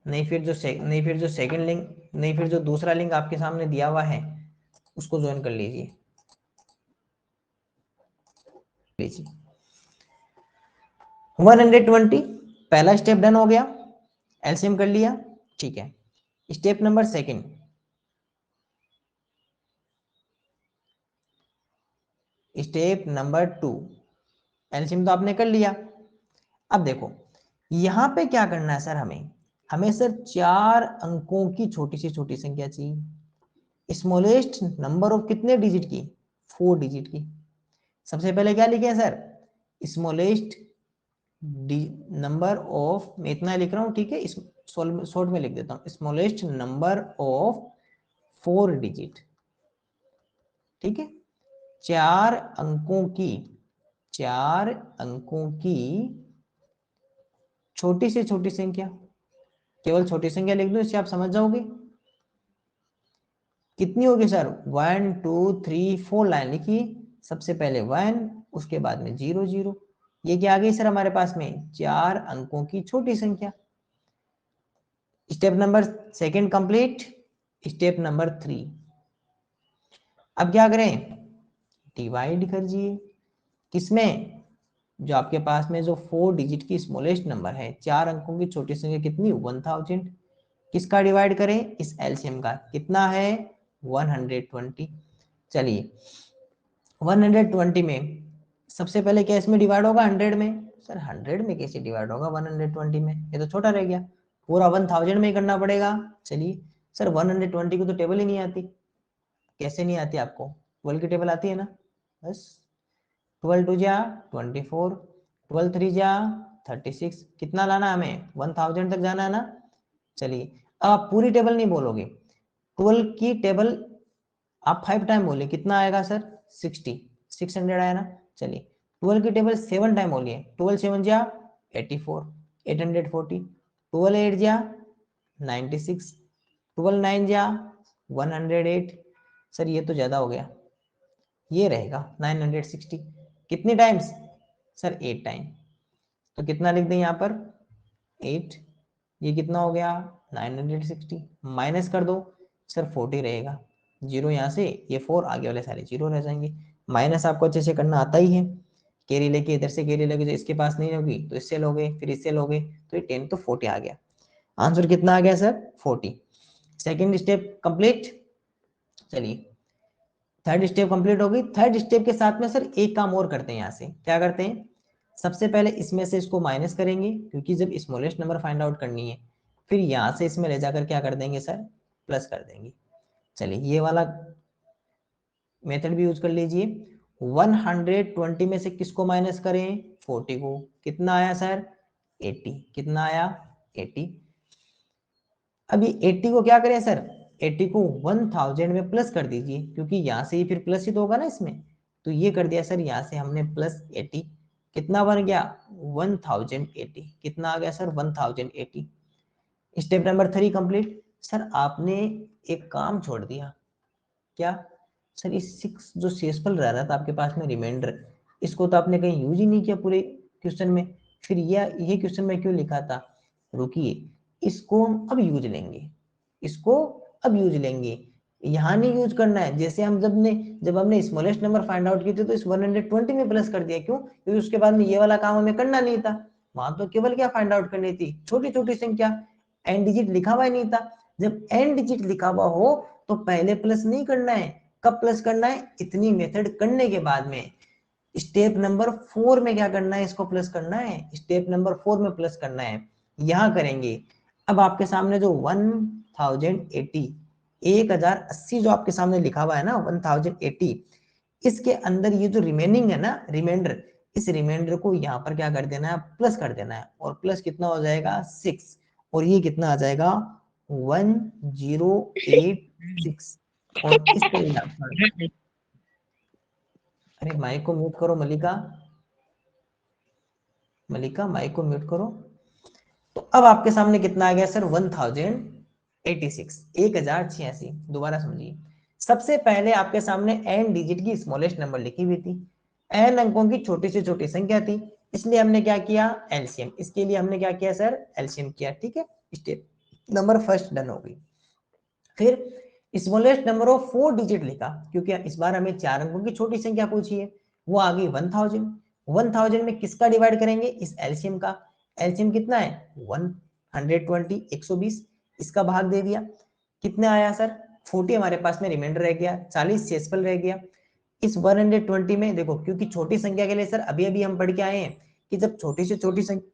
Speaker 1: नहीं फिर जो सेकंड लिंक, नहीं फिर जो दूसरा लिंक आपके सामने दिया हुआ है उसको ज्वाइन कर लीजिए। 120 पहला स्टेप डन हो गया, एलसीएम कर लिया, ठीक है। Step number second, step number 2, LCM तो आपने कर लिया। अब देखो यहां पे क्या करना है सर, हमें सर 4 अंकों की छोटी से छोटी संख्या चाहिए। स्मॉलेस्ट नंबर ऑफ कितने डिजिट की? 4 डिजिट की। सबसे पहले क्या लिखे सर? स्मॉलेस्ट नंबर ऑफ, मैं इतना लिख रहा हूं, ठीक है, शॉर्ट में लिख देता हूं, स्मॉलेस्ट नंबर ऑफ 4 डिजिट, ठीक है। 4 अंकों की, 4 अंकों की छोटी से छोटी संख्या, केवल छोटी संख्या लिख दो, इससे आप समझ जाओगे। कितनी होगी सर? 1 2 3 4 लाइन लिखिए। सबसे पहले 1, उसके बाद में 0 0, ये क्या आ गई सर हमारे पास में? 4 अंकों की छोटी संख्या। Step number second complete. Step number 3, अब क्या करें? डिवाइड करिए किसमें? जो आपके पास में जो 4 डिजिट की स्मॉलेस्ट नंबर है, 4 अंकों की छोटी संख्या कितनी? 1000। किसका डिवाइड करें? इस एलसीएम का। कितना है? 120। चलिए 120 में सबसे पहले क्या इसमें डिवाइड होगा? 100 में। सर 100 में कैसे डिवाइड होगा 120 में? ये तो छोटा रह गया, पूरा 1000 में ही करना पड़ेगा। चलिए सर 120 की तो टेबल ही नहीं आती। कैसे नहीं आती आपको? 12 की टेबल आती है ना, बस 12 2 जा 24, 12 3 जा 36, कितना लाना हमें? 1000 तक जाना है ना। चलिए अब आप पूरी टेबल नहीं बोलोगे, 12 की टेबल आप 5 टाइम बोले, कितना आएगा सर? 60, 600 आया ना। चलिए 12 की टेबल 7 टाइम बोलिए, 12 7 जा 84, 840, 12 8 जा 96, 12 9 जा 108। सर ये तो ज्यादा हो गया, ये रहेगा 960। कितनी टाइम्स? Sir 8 time. तो कितना लिख दें यहाँ पर? 8। ये कितना हो गया? 960। माइनस कर दो सर 40 रहेगा, जीरो यहाँ से, ये 4 आगे वाले सारे जीरो रह जाएंगे। माइनस आपको अच्छे से करना आता ही है। कैरी लेके इधर से कैरी लेके जो इसके पास नहीं होगी तो इससे लोगे, फिर इससे लोगे, तो ये 10 तो 40 आ गया। आंसर कितना आ गया सर? 40। Second step complete. चलिए थर्ड स्टेप कंप्लीट होगी। थर्ड स्टेप के साथ में सर एक काम और करते हैं, यहाँ से क्या करते हैं, सबसे पहले इसमें से इसको माइनस करेंगे क्योंकि जब स्मॉलेस्ट नंबर फाइंड आउट करनी है, फिर यहाँ से इसमें ले जाकर क्या कर देंगे सर, प्लस कर देंगे। चलिए ये वाला मेथड भी यूज कर लीजिए। 120 में से किसको माइनस करें, 40 को, कितना आया सर, 80। कितना आया, 80। अभी 80 को क्या करें सर, 80 को 1000 में प्लस कर दीजिए क्योंकि यहाँ से ही फिर प्लस ही तो होगा ना इसमें, तो ये कर दिया सर, यहाँ से हमने प्लस 80। कितना बन गया, 1080। कितना आ गया sir, 1080। Step number 3 complete. Sir आपने एक काम छोड़ दिया, क्या सर, इस 6 जो शेषफल रह रहा था आपके पास में रिमाइंडर, इसको तो आपने कहीं यूज ही नहीं किया पूरे क्वेश्चन में, फिर ये क्वेश्चन में क्यों लिखा था, रुकिए, इसको हम अब यूज लेंगे, इसको अब यूज लेंगे, यहाँ नहीं यूज करना है। जैसे हम जब हमने स्मॉलेस्ट नंबर फाइंड आउट किए थे तो इस 120 में प्लस कर दिया, क्यों, क्योंकि उसके बाद में ये वाला काम हमें करना नहीं था, वहां तो केवल क्या फाइंड आउट करनी थी, छोटी छोटी संख्या, एंड डिजिट लिखा हुआ ही नहीं था। जब एंड डिजिट लिखा हुआ हो तो पहले प्लस नहीं करना है, कब प्लस करना है, इतनी मेथड करने के बाद में स्टेप नंबर 4 में क्या करना है, इसको प्लस करना है, स्टेप नंबर 4 में प्लस करना है, यहां करेंगे। अब आपके सामने जो 1080 1080 जो आपके सामने लिखा हुआ है ना 1080, इसके अंदर ये जो रिमेनिंग है ना रिमाइंडर, इस रिमाइंडर को यहाँ पर क्या कर देना है, प्लस कर देना है, और प्लस कितना हो जाएगा 6, और ये कितना आ जाएगा 1086। और इस तरह, अरे माइक को म्यूट करो मलिका, मलिका माइक को म्यूट करो। तो अब आपके सामने कितना आ गया सर, 1086, 1086। दोबारा समझिए, सबसे पहले आपके सामने एन डिजिट की स्मॉलेस्ट नंबर लिखी हुई थी, एन अंकों की छोटी से छोटी संख्या थी, इसलिए हमने क्या किया, एलसीएम, इसके लिए हमने क्या किया सर, एलसीएम किया, ठीक है। स्टेप नंबर फर्स्ट डन हो गई। फिर स्मॉलेस्ट नंबर ऑफ 4 डिजिट लिखा, क्योंकि इस बार हमें 4 अंकों की छोटी संख्या पूछी है, वो आ गई 1000। 1000 में किसका डिवाइड करेंगे, इस एलसीएम का, एलसीएम कितना है 120, 120, इसका भाग दे दिया, कितना आया सर 40, हमारे पास में रिमाइंडर रह गया, 40 शेषफल रह गया। इस 120 में देखो, क्योंकि छोटी संख्या के लिए सर अभी अभी हम पढ़ के आए हैं कि जब छोटी से छोटी संख्या,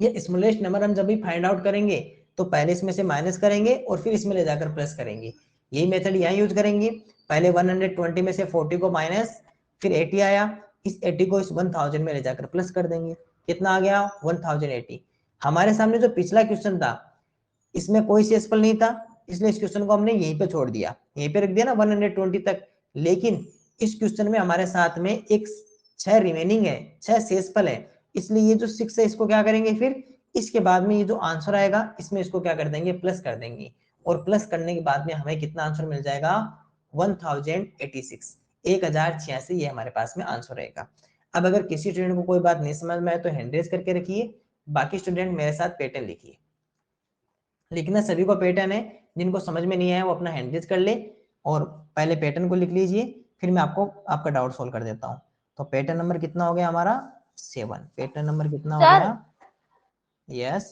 Speaker 1: ये स्मॉलेस्ट नंबर हम जब भी फाइंड आउट करेंगे तो पहले इसमें से माइनस करेंगे और फिर इसमें ले जाकर प्लस करेंगे, यही मेथड यहाँ यूज करेंगे। पहले 120 में से 40 को माइनस, फिर 80 आया, इस 80 को इस 1000 में ले जाकर प्लस कर देंगे, कितना आ गया 1080। हमारे सामने जो पिछला क्वेश्चन था इसमें कोई शेषफल नहीं था, इसलिए इस क्वेश्चन को हमने यहीं पे छोड़ दिया, यहीं पे रख दिया ना 120 तक। लेकिन इस क्वेश्चन में हमारे साथ में एक 6 रिमेनिंग है, 6 शेषफल है, इसलिए ये जो 6 है इसको क्या करेंगे, फिर इसके बाद में ये जो आंसर आएगा इसमें इसको क्या कर देंगे, प्लस कर देंगे, और प्लस करने के बाद में हमें कितना आंसर मिल जाएगा 1086, 1086, ये हमारे पास में आंसर रहेगा। अब अगर किसी स्टूडेंट को कोई बात नहीं समझ में आए तो हैंड रेज करके रखिए, बाकी स्टूडेंट मेरे साथ पैटर्न लिखिए। लिखना सभी को पैटर्न है, जिनको समझ में नहीं आया वो अपना हैंड रेज कर ले, और पहले पैटर्न को लिख लीजिए, फिर मैं आपको आपका डाउट सोल्व कर देता हूँ। तो पैटर्न नंबर कितना हो गया हमारा 7, पैटर्न नंबर कितना हो गया, यस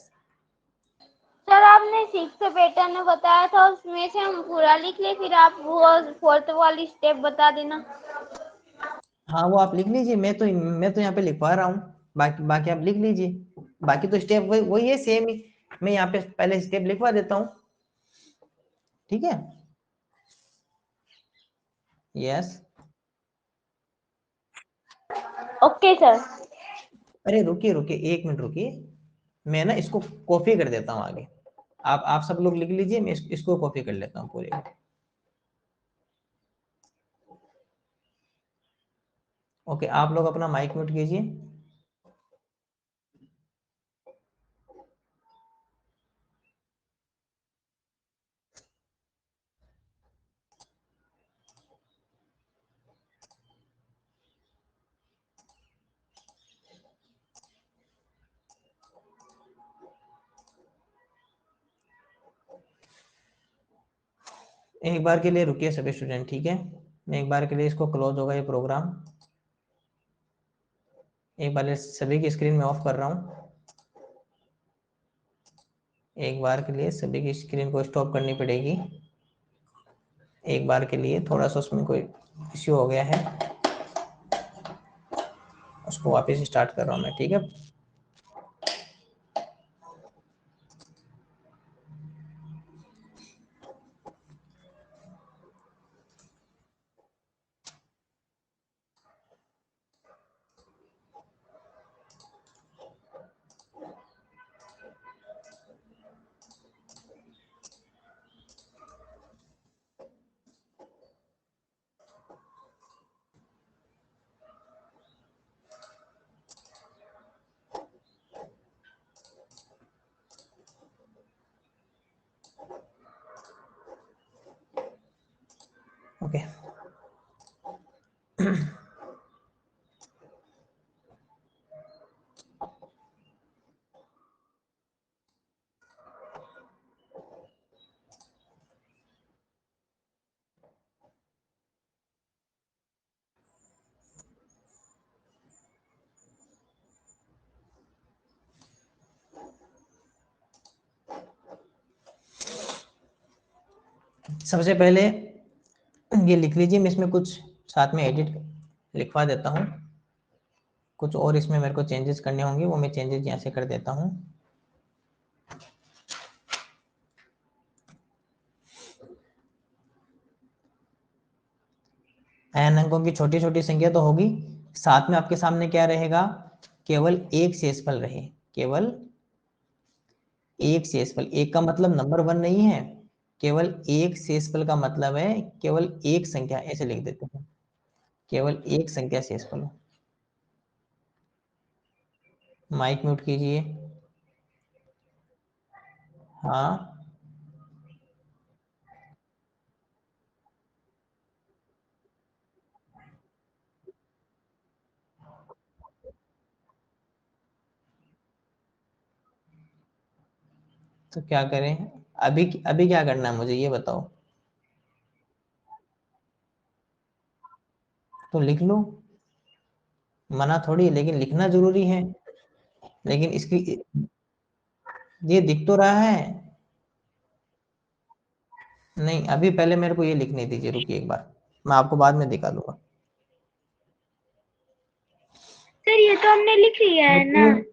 Speaker 2: सर आपने 6 पैटर्न में बताया था, उसमें से हम पूरा लिख ले, फिर आप वो 4th वाली स्टेप बता देना।
Speaker 1: हाँ वो आप लिख लीजिए, मैं तो यहाँ पे लिखवा रहा हूँ, बाकी बाकी आप लिख लीजिए, बाकी तो स्टेप वही है सेम ही, मैं यहाँ पे पहले स्टेप लिखवा देता हूँ, ठीक है, यस।
Speaker 2: Okay sir.
Speaker 1: अरे रुकिए रुकिए 1 मिनट रुकिए, मैं ना इसको कॉपी कर देता हूँ आगे, आप सब लोग लिख लीजिए, मैं इसको कॉपी कर लेता हूँ पूरे। ओके आप लोग अपना माइक म्यूट कीजिए। एक बार के लिए रुकिए सभी स्टूडेंट, ठीक है, एक बार के लिए इसको क्लोज होगा ये प्रोग्राम। एक बार सभी की स्क्रीन में ऑफ कर रहा हूँ। एक बार के लिए सभी की स्क्रीन को स्टॉप करनी पड़ेगी। एक बार के लिए थोड़ा सा उसमें कोई इश्यू हो गया है, उसको वापस स्टार्ट कर रहा हूँ मैं, ठीक है। ओके सबसे पहले ये लिख लीजिए, मैं इसमें कुछ साथ में एडिट लिखवा देता हूँ। कुछ और इसमें मेरे को चेंजेस करने होंगे, वो मैं चेंजेस यहाँ से कर देता हूँ। n अंकों की छोटी छोटी संख्या तो होगी, साथ में आपके सामने क्या रहेगा, केवल एक शेषफल रहे, केवल एक शेषफल। एक का मतलब नंबर वन नहीं है, केवल एक शेषफल का मतलब है केवल एक संख्या, ऐसे लिख देते हैं, केवल एक संख्या शेषफल हो। माइक म्यूट कीजिए। हाँ, तो क्या करें अभी, अभी क्या करना है मुझे ये बताओ। तो लिख लो, मना थोड़ी, लेकिन लिखना जरूरी है। लेकिन इसकी, ये दिख तो रहा है। नहीं, अभी पहले मेरे को ये लिखने दीजिए, रुकिए एक बार, मैं आपको बाद में दिखा दूंगा।
Speaker 2: सर ये तो हमने लिख लिया है ना।
Speaker 1: रुकिए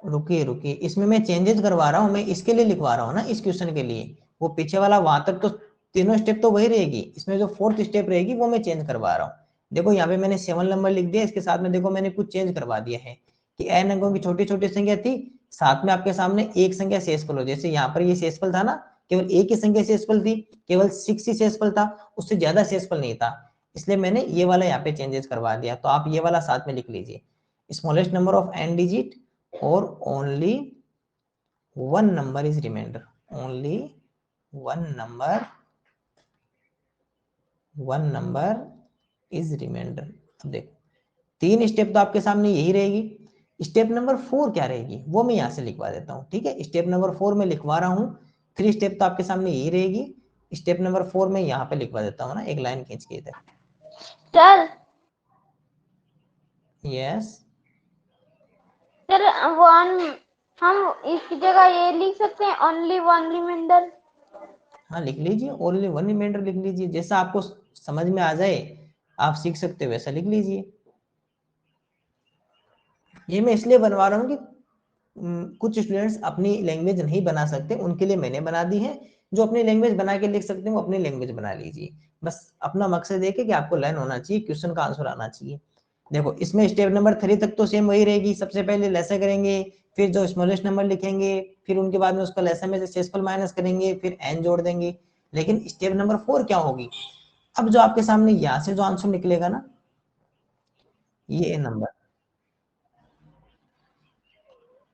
Speaker 1: रुकिए रुकिए, इसमें मैं चेंजेस करवा रहा हूँ, मैं इसके लिए लिखवा रहा हूँ ना, इस क्वेश्चन के लिए। वो पीछे वाला वहां तक तो तीनों स्टेप तो वही रहेगी, इसमें जो फोर्थ स्टेप रहेगी वो मैं चेंज करवा रहा हूँ। देखो यहाँ पे मैंने 7 नंबर लिख दिया, इसके साथ में देखो मैंने कुछ चेंज करवा दिया है कि n अंकों की छोटी छोटी संख्या थी, साथ में आपके सामने एक संख्या शेषफल हो। जैसे यहाँ पर ये शेषफल था ना, केवल एक ही संख्या शेषफल थी, केवल 6 ही शेषफल था, उससे ज्यादा शेषफल नहीं था, इसलिए मैंने ये वाला यहाँ पे चेंजेस करवा दिया। तो आप ये वाला साथ में लिख लीजिए, smallest number of n digit or only one number is remainder, only one number is remainder। अब देखो, तीन स्टेप तो आपके सामने यही रहेगी, स्टेप नंबर 4 क्या रहेगी वो मैं यहां से लिखवा देता हूं, ठीक है। स्टेप नंबर 4 में लिखवा रहा हूं, 3 स्टेप तो आपके सामने यही रहेगी, स्टेप नंबर 4 में यहाँ पे लिखवा देता हूँ ना, एक लाइन खींच के इधर।
Speaker 2: सर
Speaker 1: यस,
Speaker 2: सर वन, हम इसकी जगह ये लिख सकते हैं ओनली वन रिमाइंडर।
Speaker 1: हाँ लिख लीजिए, ओनली वन रिमाइंडर लिख लीजिए, जैसा आपको समझ में आ जाए, आप सीख सकते हो वैसा लिख लीजिए। ये मैं इसलिए बनवा रहा हूँ कि कुछ स्टूडेंट्स अपनी लैंग्वेज नहीं बना सकते, उनके लिए मैंने बना दी है। जो अपनी लैंग्वेज बना के लिख सकते हैं वो अपनी लैंग्वेज बना लीजिए, बस अपना मकसद है कि आपको लर्न होना चाहिए, क्वेश्चन का आंसर आना चाहिए। देखो इसमें स्टेप नंबर 3 तक तो सेम वही रहेगी, सबसे पहले लेसा करेंगे, फिर जो स्मॉलेस्ट नंबर लिखेंगे, फिर उनके बाद में उसका लेसा में से शेषफल माइनस करेंगे, फिर एन जोड़ देंगे। लेकिन स्टेप नंबर 4 क्या होगी, अब जो आपके सामने यहाँ से जो आंसर निकलेगा ना, ये नंबर,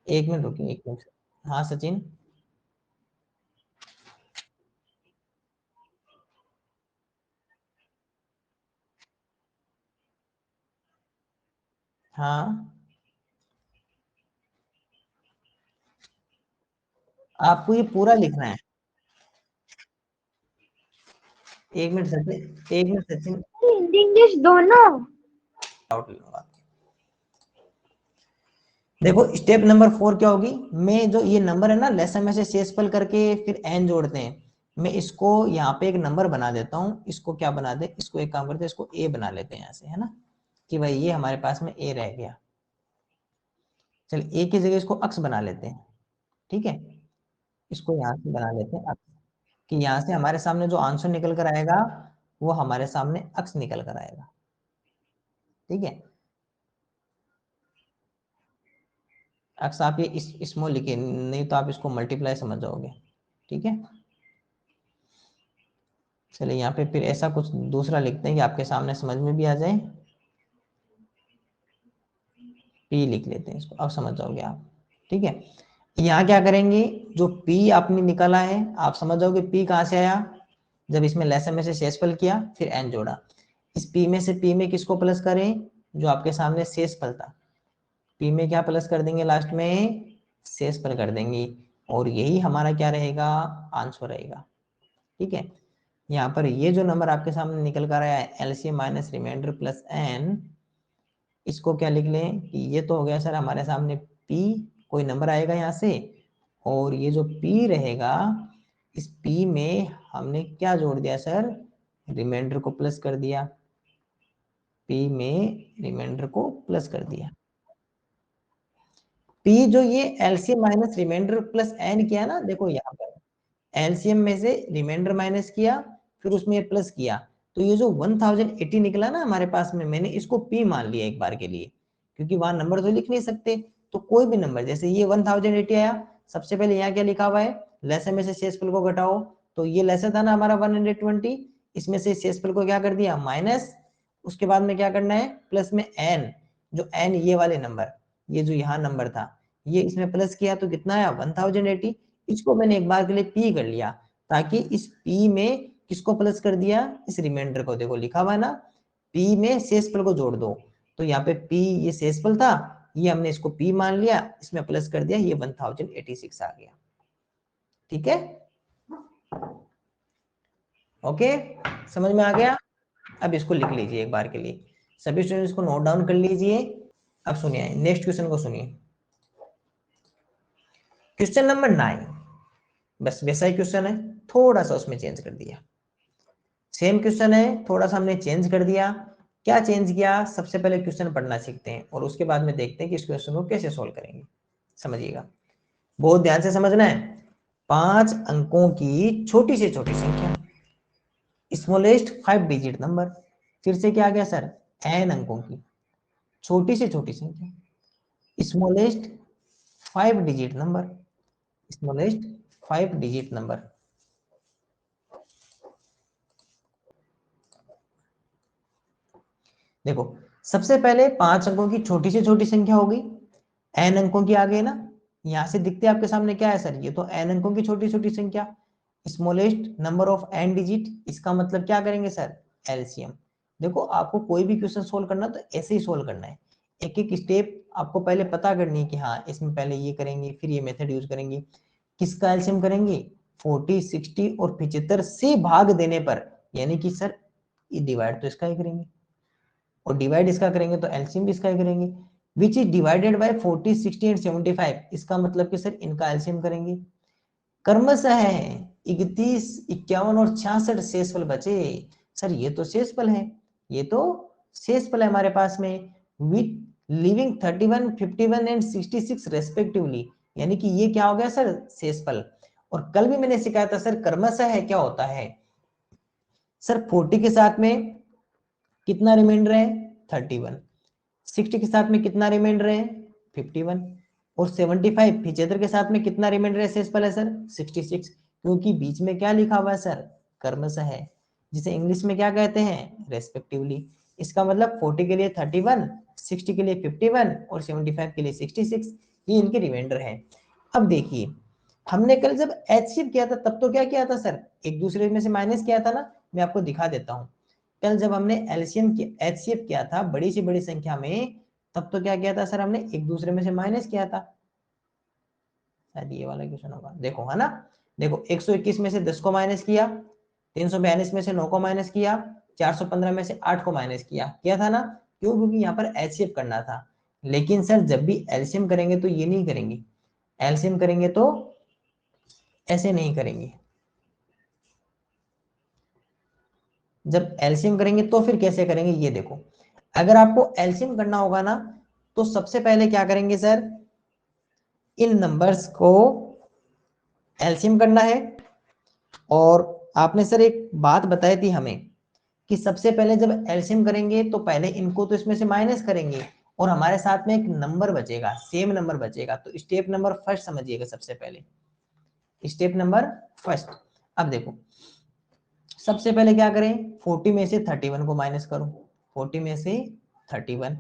Speaker 1: एक मिनट रुकिए, एक मिनट। हाँ सचिन। हाँ, आपको ये पूरा लिखना है। एक मिनट सचिन, एक मिनट सचिन,
Speaker 2: हिंदी इंग्लिश दोनों।
Speaker 1: डाउट लूंगा। देखो स्टेप नंबर 4 क्या होगी, मैं जो ये नंबर है ना लेसन में से शेषफल करके फिर एन जोड़ते हैं, मैं इसको यहाँ पे एक नंबर बना देता हूँ, इसको क्या बना दे, इसको एक काम करते हैं, इसको ए बना लेते हैं यहाँ से, है ना, कि भाई ये हमारे पास में ए रह गया। चल ए की जगह इसको अक्स बना लेते हैं, ठीक है, इसको यहाँ से बना लेते हैं अक्स, कि यहाँ से हमारे सामने जो आंसर निकल कर आएगा वो हमारे सामने अक्स निकल कर आएगा, ठीक है। अक्स आप ये इस स्मॉल लिखे, नहीं तो आप इसको मल्टीप्लाई समझ जाओगे, ठीक है। चलिए यहाँ पे फिर ऐसा कुछ दूसरा लिखते हैं कि आपके सामने समझ में भी आ जाए, पी लिख लेते हैं इसको, अब समझ जाओगे आप, ठीक है। यहाँ क्या करेंगे, जो पी आपने निकाला है आप समझ जाओगे पी कहाँ से आया, जब इसमें लेसन में से शेषफल किया फिर एन जोड़ा, इस पी में से पी में किसको प्लस करें, जो आपके सामने शेषफल था, पी में क्या प्लस कर देंगे लास्ट में, शेषफल कर देंगे, और यही हमारा क्या रहेगा, आंसर रहेगा, ठीक है। यहाँ पर ये जो नंबर आपके सामने निकल कर आया है LCM minus remainder plus n, इसको क्या लिख लें कि ये तो हो गया सर हमारे सामने P, कोई नंबर आएगा यहाँ से, और ये जो P रहेगा इस P में हमने क्या जोड़ दिया सर, रिमाइंडर को प्लस कर दिया, P में रिमाइंडर को प्लस कर दिया। P जो ये LCM minus remainder plus n किया ना, देखो यहाँ पर एलसीएम में से रिमाइंडर माइनस किया फिर उसमें प्लस किया, तो ये जो 1080 निकला ना हमारे पास में, मैंने इसको P मान लिया एक बार के लिए, क्योंकि वहां नंबर तो लिख नहीं सकते, तो कोई भी नंबर जैसे ये 1080 आया, सबसे पहले यहाँ क्या लिखा हुआ है, लेसन में से शेषफल को घटाओ, तो ये लेसन था ना हमारा 120, इसमें से शेषफल को क्या कर दिया माइनस, उसके बाद में क्या करना है प्लस में एन, जो एन ये वाले नंबर, ये जो यहाँ नंबर था ये इसमें प्लस किया तो कितना आया 1080, इसको मैंने एक बार के लिए P कर लिया, ताकि इस P में किसको प्लस कर दिया, इस रिमाइंडर को, देखो लिखा हुआ है ना P में शेषफल को जोड़ दो, तो यहाँ पे P ये शेषफल था, ये हमने इसको P मान लिया, इसमें प्लस कर दिया, ये 1086 आ गया, ठीक है, ओके, समझ में आ गया। अब इसको लिख लीजिए एक बार के लिए, सभी स्टूडेंट्स को नोट डाउन कर लीजिए। अब सुनिए नेक्स्ट क्वेश्चन को सुनिए, क्वेश्चन नंबर 9, बस वैसा ही क्वेश्चन है, थोड़ा सा उसमें चेंज कर दिया, सेम क्वेश्चन है, थोड़ा सा हमने चेंज कर दिया, क्या चेंज किया, सबसे पहले क्वेश्चन पढ़ना सीखते हैं और उसके बाद में देखते हैं कि इस क्वेश्चन को कैसे सोल्व करेंगे, समझिएगा, बहुत ध्यान से समझना है। 5 अंकों की छोटी से छोटी संख्या, स्मॉलेस्ट 5 डिजिट नंबर, फिर से क्या आ गया सर, n अंकों की छोटी से छोटी संख्या, smallest 5 digit number, smallest 5 digit number, देखो सबसे पहले 5 अंकों की छोटी से छोटी संख्या होगी, n अंकों की आ गई ना, यहां से दिखते आपके सामने क्या है सर, ये तो n अंकों की छोटी छोटी संख्या, smallest number of n digit, इसका मतलब क्या करेंगे सर, एलसीएम। देखो आपको कोई भी क्वेश्चन सोल्व करना तो ऐसे ही सोल्व करना है, एक एक स्टेप आपको पहले पता करनी है कि हाँ इसमें पहले ये करेंगे फिर ये मेथड यूज करेंगे, किसका एलसीएम करेंगे, 40 60 और 75 से भाग देने पर, यानी कि सर ये डिवाइड तो इसका ही करेंगे और डिवाइड इसका करेंगे तो एलसीएम भी इसका ही करेंगे, which is divided by 40 60 and 75, इसका मतलब कि सर इनका एलसीएम करेंगे, क्रमशः है 31 51 और 66 शेषफल बचे, सर ये तो शेषफल है, ये तो शेषफल है हमारे पास में, विथ लिविंग 31 51 एंड 66 रेस्पेक्टिवली, यानी कि ये क्या हो गया सर शेषफल। और कल भी मैंने सिखाया था सर क्रमशः है क्या होता है, सर 40 के साथ में कितना रिमाइंडर है 31, 60 के साथ में कितना रिमाइंडर है 51, और 75 75 के साथ में कितना रिमाइंडर है शेषफल है सर 66, क्योंकि बीच में क्या लिखा हुआ है सर क्रमशः है, जिसे इंग्लिश में क्या कहते हैं रेस्पेक्टिवली, इसका मतलब 40 के लिए 31, 60 के लिए 51 और 75 के लिए 66, ये इनके रिमाइंडर है। अब देखिए हमने कल जब एचसीएफ किया था तब तो क्या किया था सर, एक दूसरे में से माइनस किया था ना, मैं आपको दिखा देता हूँ, कल जब हमने एलसीएम की एचसीएफ किया था बड़ी से बड़ी संख्या में, तब तो क्या किया था सर हमने एक दूसरे में से माइनस किया था, शायद ये वाला क्वेश्चन होगा, देखो है ना, देखो 121 में से 10 को माइनस किया, 342 में से 9 को माइनस किया, 415 में से 8 को माइनस किया था ना, क्यों, क्योंकि यहाँ पर एचसीएफ करना था। लेकिन सर जब भी एलसीएम करेंगे तो ये नहीं करेंगे, एलसीएम करेंगे तो ऐसे नहीं करेंगे, जब एलसीएम करेंगे तो फिर कैसे करेंगे ये देखो। अगर आपको एलसीएम करना होगा ना तो सबसे पहले क्या करेंगे सर, इन नंबर्स को एलसीएम करना है। और आपने सर एक बात बताई थी हमें कि सबसे पहले जब एलसीएम करेंगे तो पहले इनको तो इसमें से माइनस करेंगे और हमारे साथ में एक नंबर बचेगा, सेम नंबर बचेगा। तो स्टेप नंबर फर्स्ट समझिएगा, सबसे पहले स्टेप नंबर फर्स्ट। अब देखो सबसे पहले क्या करें, 40 में से 31 को माइनस करो, 40 में से 31।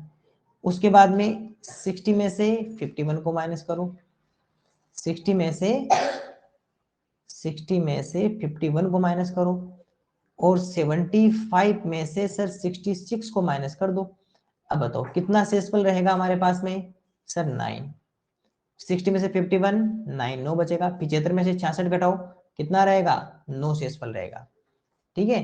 Speaker 1: उसके बाद में 60 में से 51 को माइनस करो, 60 में से 51 को माइनस करो। और 75 में से सर 66 को माइनस कर दो। अब बताओ कितना शेषफल रहेगा हमारे पास में सर 9। 60 में से 51, 9, 9 बचेगा। 75 में से 66 घटाओ, कितना रहेगा 9 शेषफल रहेगा। ठीक है,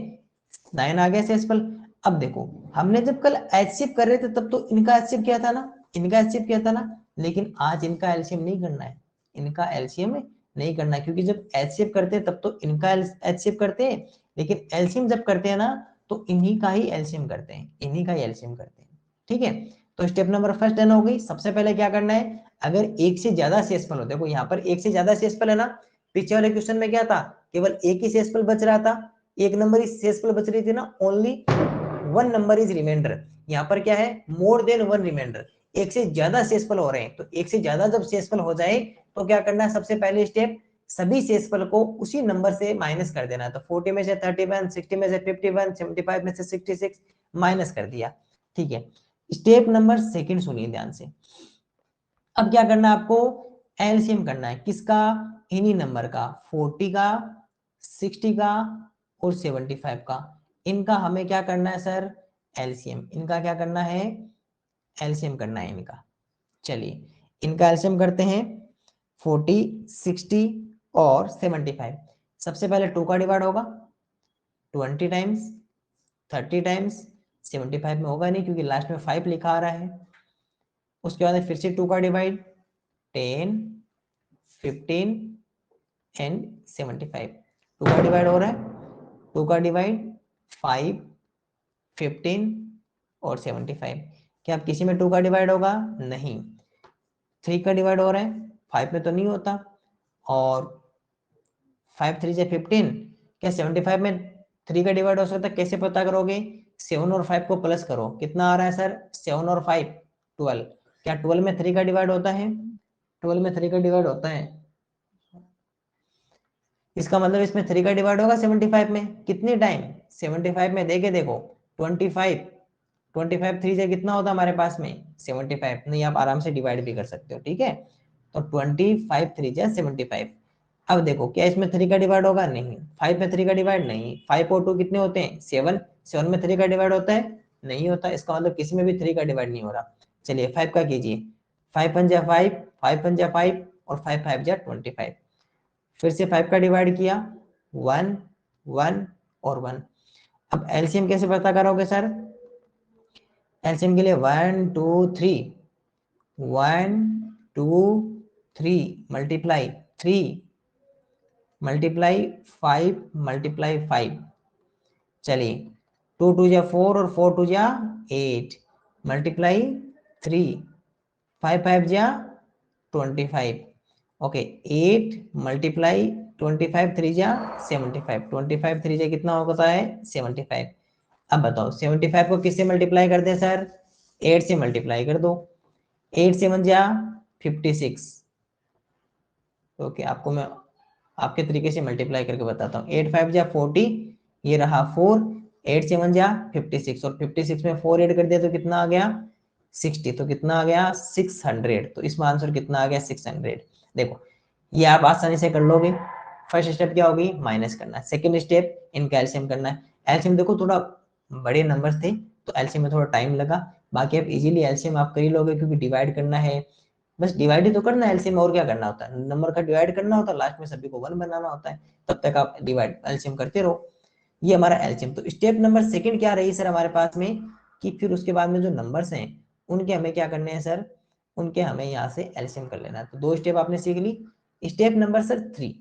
Speaker 1: 9 आ गया शेषफल। अब देखो हमने जब कल एचसीएफ कर रहे थे तब तो इनका एचसीएफ किया था ना, इनका एचसीएफ किया था ना, लेकिन आज इनका एलसीएम नहीं करना है, इनका एलसीएम नहीं करना है, क्योंकि जब एचसीएफ करते हैं तब तो इनका एचसीएफ करते हैं, लेकिन एलसीएम जब करते हैं ना तो इन्हीं का ही एलसीएम करते हैं, इन्हीं का ही एलसीएम करते हैं। ठीक है, तो स्टेप नंबर फर्स्ट डन हो गई। सबसे पहले क्या करना है, अगर एक से ज्यादा शेषफल हो, देखो यहाँ पर एक से ज्यादा शेषफल है ना, पीछे वाले क्वेश्चन में क्या था, केवल एक ही शेषफल बच रहा था, एक नंबर ही शेषफल बच रही थी ना, only one number is remainder. यहाँ पर क्या है, मोर देन वन रिमाइंडर, एक से ज्यादा शेषफल हो रहे हैं। तो एक से ज्यादा जब शेषफल हो जाए तो क्या करना है, सबसे पहले स्टेप सभी शेषफल को उसी नंबर से माइनस कर देना है। तो 40 में से 31, 60 में से 51, 75 में से 66 माइनस कर दिया। ठीक है, स्टेप नंबर सेकंड सुनिए ध्यान से। अब क्या करना है आपको, एलसीएम करना है, किसका, इन्हीं नंबर का, 40 का, 60 का और 75 का। इनका हमें क्या करना है सर, एलसीएम, इनका क्या करना है, एलसीएम करना है इनका। चलिए इनका एलसीएम करते हैं, 40, 60 और 75। सबसे पहले 2 का डिवाइड होगा 20 टाइम्स, 30 टाइम्स, 75 में होगा नहीं क्योंकि लास्ट में 5 लिखा आ रहा है। उसके बाद फिर से 2 का डिवाइड 10, 15 एंड 75। 2 का डिवाइड हो रहा है, 2 का डिवाइड 5, 15 और 75। क्या अब किसी में 2 का डिवाइड होगा, नहीं। 3 का डिवाइड हो रहा है, 5 में तो नहीं होता। और 5 3 से 15, क्या 75 में 3 का डिवाइड हो सकता है, कैसे पता करोगे, 7 और 5 को प्लस करो, कितना आ रहा है सर, 7 और 5 12। क्या 12 में 3 का डिवाइड होता है, 12 में 3 का डिवाइड होता है, इसका मतलब इसमें 3 का डिवाइड होगा 75 में, कितने टाइम, 75 में। देखे देखो 25, 25 3 से कितना होता है हमारे पास में 75, नहीं आप आराम से डिवाइड भी कर सकते हो। ठीक है, तो 25 3 जा 75। अब देखो क्या इसमें 3 का डिवाइड होगा, नहीं। 5 में 3 का डिवाइड नहीं, 5 और 2 कितने होते हैं 7, 7 में 3 का डिवाइड होता है, नहीं होता, इसका मतलब किसी में भी 3 का डिवाइड नहीं हो रहा। चलिए 5 का कीजिए, 5 5 जा 5, 5 5 जा 5 और 5 5 जा 25। फिर से 5 का डिवाइड किया, 1 1 और 1। अब एलसीएम कैसे पता करोगे सर, एलसीएम के लिए 1 2 3, 1 2 3 मल्टीप्लाई 3 मल्टीप्लाई 5 मल्टीप्लाई 5। चलिए 2 2 जा 4 और 4 2 जा 8 मल्टीप्लाई 3, 5 5 जा 25। ओके 8 मल्टीप्लाई 25 3 जा 75, 25 3 जा कितना होता है 75। अब बताओ 75 को किससे मल्टीप्लाई कर दे सर, 8 से मल्टीप्लाई कर दो, 8 7 जा 56। ओके आपको मैं आपके तरीके से मल्टीप्लाई करके बताता हूँ, 8 5 जा 40, ये रहा 4, 8 7 जा 56 और 56 में 4 ऐड कर दिया तो कितना आ गया 60, तो कितना आ गया 600। तो इसमें आंसर कितना आ गया 600। देखो ये आप आसानी से कर लोगे। फर्स्ट स्टेप क्या होगी, माइनस करना है। सेकंड स्टेप इनका एलसीएम करना है। एलसीएम देखो थोड़ा बड़े नंबर्स थे तो एलसीएम में थोड़ा टाइम लगा, बाकी आप इजीली एलसीएम आप कर ही लोगे क्योंकि डिवाइड करना है, बस डिवाइड ही तो करना है एलसीएम, और क्या करना होता है, नंबर का डिवाइड करना होता है, लास्ट में सभी को 1 बनाना होता है, तब तक आप डिवाइड एलसीएम करते रहो। ये हमारा एलसीएम। तो स्टेप नंबर सेकंड क्या रही सर हमारे पास में, कि फिर उसके बाद में जो नंबर्स हैं उनके हमें क्या करने हैं सर, उनके हमें यहाँ से एलसीएम कर लेना है। तो 2 स्टेप आपने सीख ली। स्टेप नंबर सर 3,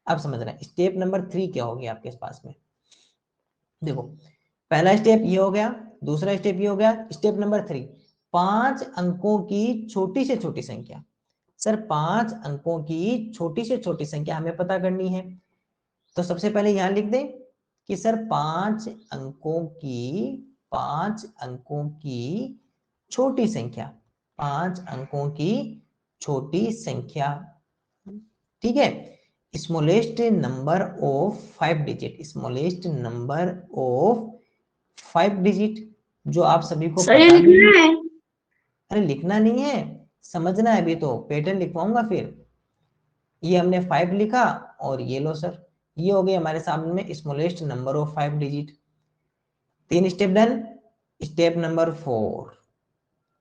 Speaker 1: अब समझना स्टेप नंबर 3 क्या होगी आपके पास में। देखो पहला स्टेप ये हो गया, दूसरा स्टेप ये हो गया, स्टेप नंबर 3 5 अंकों की छोटी से छोटी संख्या। सर 5 अंकों की छोटी से छोटी संख्या हमें पता करनी है। तो सबसे पहले यहां लिख दें कि सर 5 अंकों की छोटी संख्या, 5 अंकों की छोटी संख्या, ठीक है। Smallest number of 5 digit, smallest number of 5 digit, जो आप सभी को
Speaker 3: सर ये
Speaker 1: पता
Speaker 3: लिखना
Speaker 1: नहीं।
Speaker 3: है।
Speaker 1: अरे लिखना नहीं है, समझना है। अभी तो पैटर्न लिखवाऊंगा फिर। ये हमने 5 लिखा और ये लो सर, ये हो गई हमारे सामने में smallest number of 5 digit. 3 step done. Step number 4,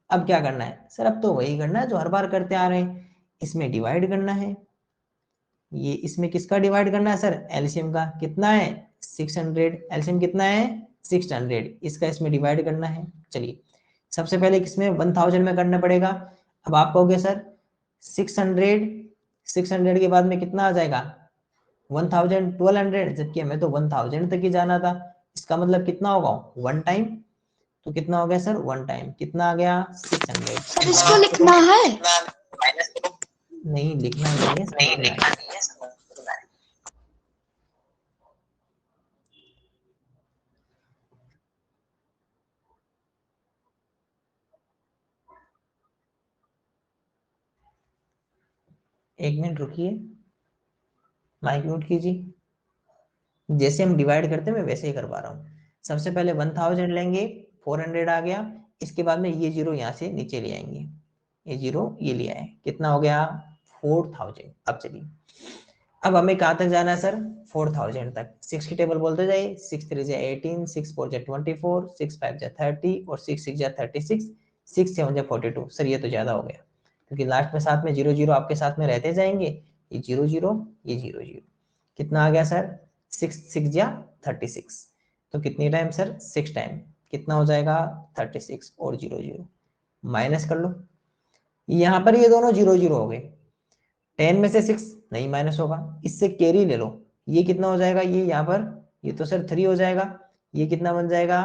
Speaker 1: अब क्या करना है सर, अब तो वही करना है जो हर बार करते आ रहे हैं, इसमें डिवाइड करना है। ये इसमें किसका डिवाइड करना है सर, एलसीएम का। कितना है 600, एलसीएम कितना है 600, इसका इसमें डिवाइड करना है। चलिए सबसे पहले किसमें 1000 में करना पड़ेगा। अब आप कहोगे सर 600 के बाद में कितना आ जाएगा 1000 1200, जबकि हमें तो 1000 तक ही जाना था। इसका मतलब कितना होगा 1 टाइम। तो कितना हो गया सर 1 टाइम, कितना आ गया 600।
Speaker 3: सर इसको लिखना है।
Speaker 1: नहीं लिखना नहीं है, समझना है। एक मिनट रुकिए, माइक म्यूट कीजिए। जैसे हम डिवाइड करते हैं मैं वैसे ही करवा रहा हूँ। सबसे पहले 1000 लेंगे, 400 आ गया। इसके बाद में ये जीरो यहाँ से नीचे ले आएंगे, ये जीरो ये ले आए, कितना हो गया 4000। अब चलिए अब हमें कहाँ तक जाना है सर 4000 तक। 6 की टेबल बोलते जाइए, 6 3 जा 18, 6 4 जा 24, 6 5 जा 30 और 6 6 जा 36, 6 7 जा 42। सर ये तो ज्यादा हो गया, क्योंकि लास्ट में साथ में 0 0 आपके साथ में रहते जाएंगे। ये 0 0 ये 0 0, कितना आ गया सर 6 6 जा 36। तो कितनी टाइम सर 6 टाइम, कितना हो जाएगा 36 और 0 0 माइनस कर लो। यहाँ पर ये दोनों 0 0 हो गए, 10 में से 6 नहीं माइनस होगा, इससे कैरी ले लो। ये कितना हो जाएगा, ये यहाँ पर ये तो सर 3 हो जाएगा, ये कितना बन जाएगा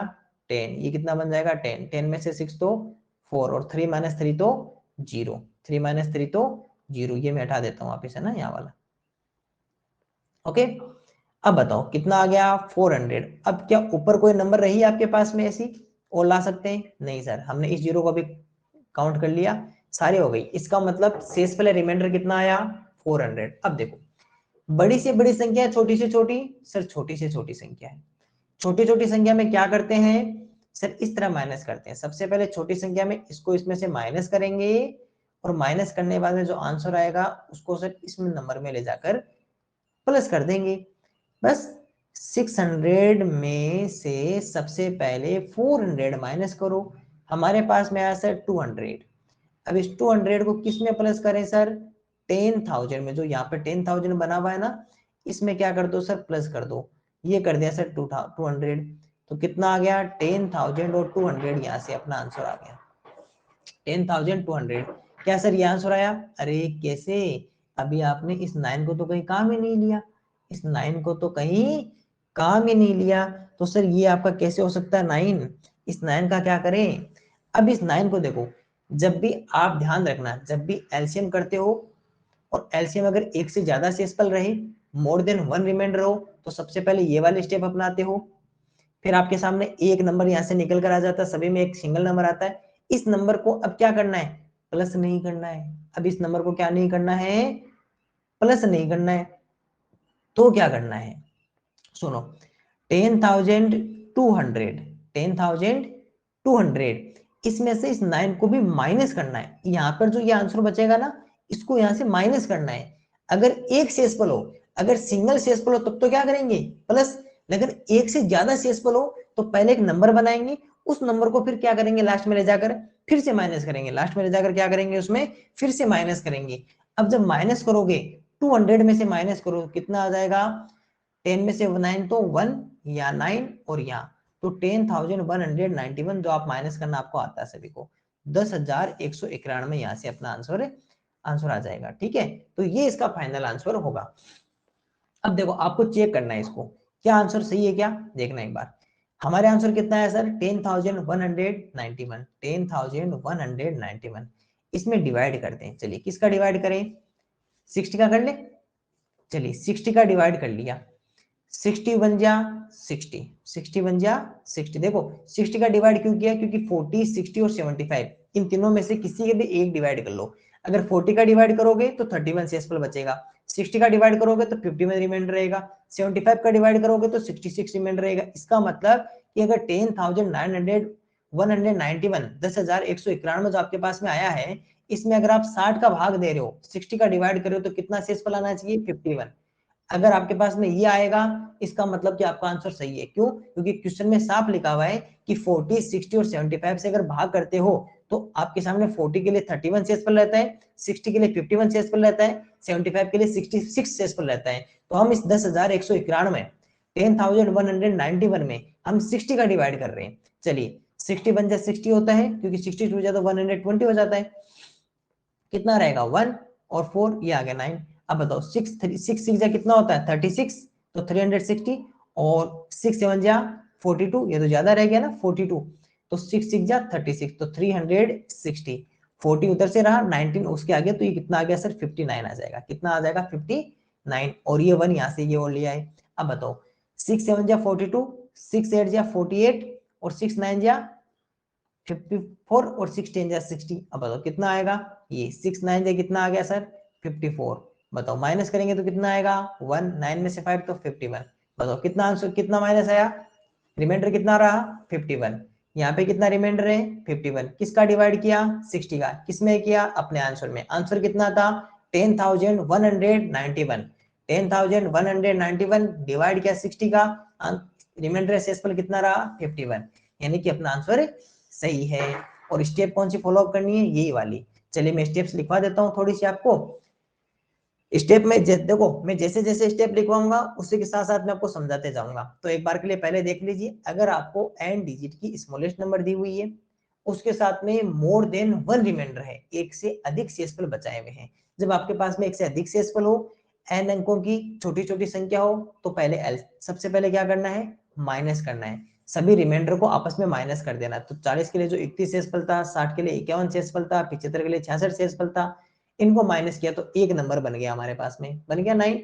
Speaker 1: 10, ये कितना बन जाएगा 10, 10 में से 6 तो 4 और 3 माइनस 3 तो 0, 3 माइनस 3 तो 0। ये मैं हटा देता हूँ वापिस, है ना यहाँ वाला। ओके अब बताओ कितना आ गया 400। अब क्या ऊपर कोई नंबर रही आपके पास में ऐसी और ला सकते हैं, नहीं सर, हमने इस जीरो को भी काउंट कर लिया, सारी हो गई। इसका मतलब शेष पहले रिमाइंडर कितना आया 400। अब देखो बड़ी से बड़ी संख्या है, छोटी से छोटी, सर छोटी से छोटी संख्या है। छोटी छोटी संख्या में क्या करते हैं सर, इस तरह माइनस करते हैं। सबसे पहले छोटी संख्या में इसको इसमें से माइनस करेंगे और माइनस करने के बाद में जो आंसर आएगा उसको सर इसमें नंबर में ले जाकर प्लस कर देंगे। बस 600 में से सबसे पहले 400 माइनस करो, हमारे पास में आया सर 200। अब इस 200 को किस में प्लस करें सर 10,000 में, जो यहाँ पे 10,000 बना हुआ है ना, इसमें क्या कर दो सर प्लस कर दो। ये कर दिया सर 200। तो कितना आ गया 10,000 और 200, यहाँ से अपना आंसर आ गया 10,200। क्या सर ये आंसर आया, अरे कैसे, अभी आपने इस 9 को तो कहीं काम ही नहीं लिया, इस 9 को तो कहीं काम ही नहीं लिया। तो सर ये आपका कैसे हो सकता है 9, इस 9 का क्या करें। अब इस 9 को देखो, जब भी आप ध्यान रखना, जब भी एलसीएम करते हो और एलसीएम अगर एक से ज्यादा शेषफल रहे, मोर देन 1 रिमाइंडर हो, तो सबसे पहले ये वाले स्टेप अपनाते हो। फिर आपके सामने एक नंबर यहाँ से निकल कर आ जाता है, सभी में एक सिंगल नंबर आता है। इस नंबर को अब क्या करना है, प्लस नहीं करना है। अब इस नंबर को क्या नहीं करना है, प्लस नहीं करना है। तो क्या करना है सुनो, 10,200, 10,200, इसमें से इस 9 को भी माइनस करना है। यहाँ पर जो ये आंसर बचेगा ना, इसको यहाँ से माइनस करना है। अगर एक शेषफल हो, अगर सिंगल शेषफल हो तब तो क्या करेंगे प्लस, लेकिन एक से ज्यादा शेषफल हो तो पहले एक नंबर बनाएंगे, उस नंबर को फिर क्या करेंगे लास्ट में ले जाकर फिर से माइनस करेंगे, लास्ट में ले जाकर क्या करेंगे उसमें फिर से माइनस करेंगे। अब जब माइनस करोगे 200 में से माइनस करो कितना आ जाएगा, 10 में से 9 तो 1 या 9 और यहाँ तो 10,191 जो आप माइनस करना आपको आता है सभी को, 10,191 यहाँ से अपना आंसर आ जाएगा। ठीक है, तो ये इसका फाइनल आंसर होगा। अब देखो आपको चेक करना है इसको, क्या आंसर सही है क्या देखना एक बार। हमारे आंसर कितना है सर 10,191, 10,191। इसमें डिवाइड करते हैं, चलिए किसका डिवाइड करें, 60 का कर ले। चलिए 60 का डिवाइड कर लिया, 60 बन जा 60, 60 बन जा 60। देखो 60 का डिवाइड क्यों किया, क्योंकि 40, 60 और 75 इन तीनों में से किसी के भी एक डिवाइड कर लो। अगर 40 का डिवाइड करोगे तो 31 शेषफल बचेगा, 60 का डिवाइड करोगे तो 51 रिमाइंडर रहेगा, 75 का डिवाइड करोगे तो 66 रिमाइंडर रहेगा। इसका मतलब कि अगर 10,191 10,191 जो आपके पास में आया है, इसमें अगर आप 60 का भाग दे रहे हो, 60 का डिवाइड कर रहे हो, तो कितना शेषफल आना चाहिए 51। अगर आपके पास में ये आएगा इसका मतलब कि आपका आंसर सही है। क्यों, क्योंकि क्वेश्चन में साफ लिखा हुआ है कि 40, 60 और 75 से अगर भाग करते हो तो आपके सामने 40 के लिए 31 शेषफल रहता है, 60 के लिए 51 शेषफल रहता है, 75 के लिए 66 शेषफल रहता है। तो हम इस 10,191 10,191 में हम 60 का डिवाइड कर रहे हैं। चलिए 60 बन जाए 60 होता है, क्योंकि 60 हो जाता है 120 हो जाता है। कितना रहेगा 1 और 4, ये आ गया 9। अब बताओ 6 जा कितना होता है 36, तो 360 और 6 7 जा 42, ये तो ज्यादा रह गया ना 42, तो 6 जा 36, तो 360। 40 उधर से रहा, 19 उसके आगे, तो ये कितना आ गया सर 59 आ जाएगा। कितना आ जाएगा 59, और ये 1 यहाँ से ये और ले आए। अब बताओ 6 7 जा 42, 6 8 जा 48 और 6 9 जा 54 और 6 10 जा 60। अब बताओ कितना आएगा, ये 6 9 जा कितना आ गया सर 54। बताओ माइनस करेंगे तो कितना आएगा 1, 9 में से 5 तो 51। बताओ कितना आंसर कितना माइनस आया, रिमाइंडर कितना रहा 51। यहाँ पे कितना रिमाइंडर है 51। किसका डिवाइड किया 60 का, किसमें किया अपने आंसर में। आंसर कितना था 10,191, 10,191 डिवाइड किया 60 का, रिमाइंडर शेषफल कितना रहा 51, यानी कि अपना आंसर सही है। और स्टेप कौन सी फॉलो अप करनी है, यही वाली। चलिए मैं स्टेप्स लिखवा देता हूँ थोड़ी सी आपको। स्टेप में देखो मैं जैसे जैसे स्टेप लिखवाऊंगा उसी के साथ साथ मैं आपको समझाते जाऊंगा। तो एक बार के लिए पहले देख लीजिए, अगर आपको एन डिजिट की स्मॉलेस्ट नंबर दी हुई है, उसके साथ में मोर देन 1 रिमाइंडर है, एक से अधिक शेषफल बचाए हुए हैं। जब आपके पास में एक से अधिक शेषफल हो, एन अंकों की छोटी छोटी संख्या हो, तो पहले एल सबसे पहले क्या करना है माइनस करना है, सभी रिमाइंडर को आपस में माइनस कर देना। तो 40 के लिए जो 31 शेषफल था, 60 के लिए 51 शेषफल था, 75 के लिए 66 शेषफल था, इनको माइनस किया तो एक नंबर बन गया हमारे पास में, बन गया 9।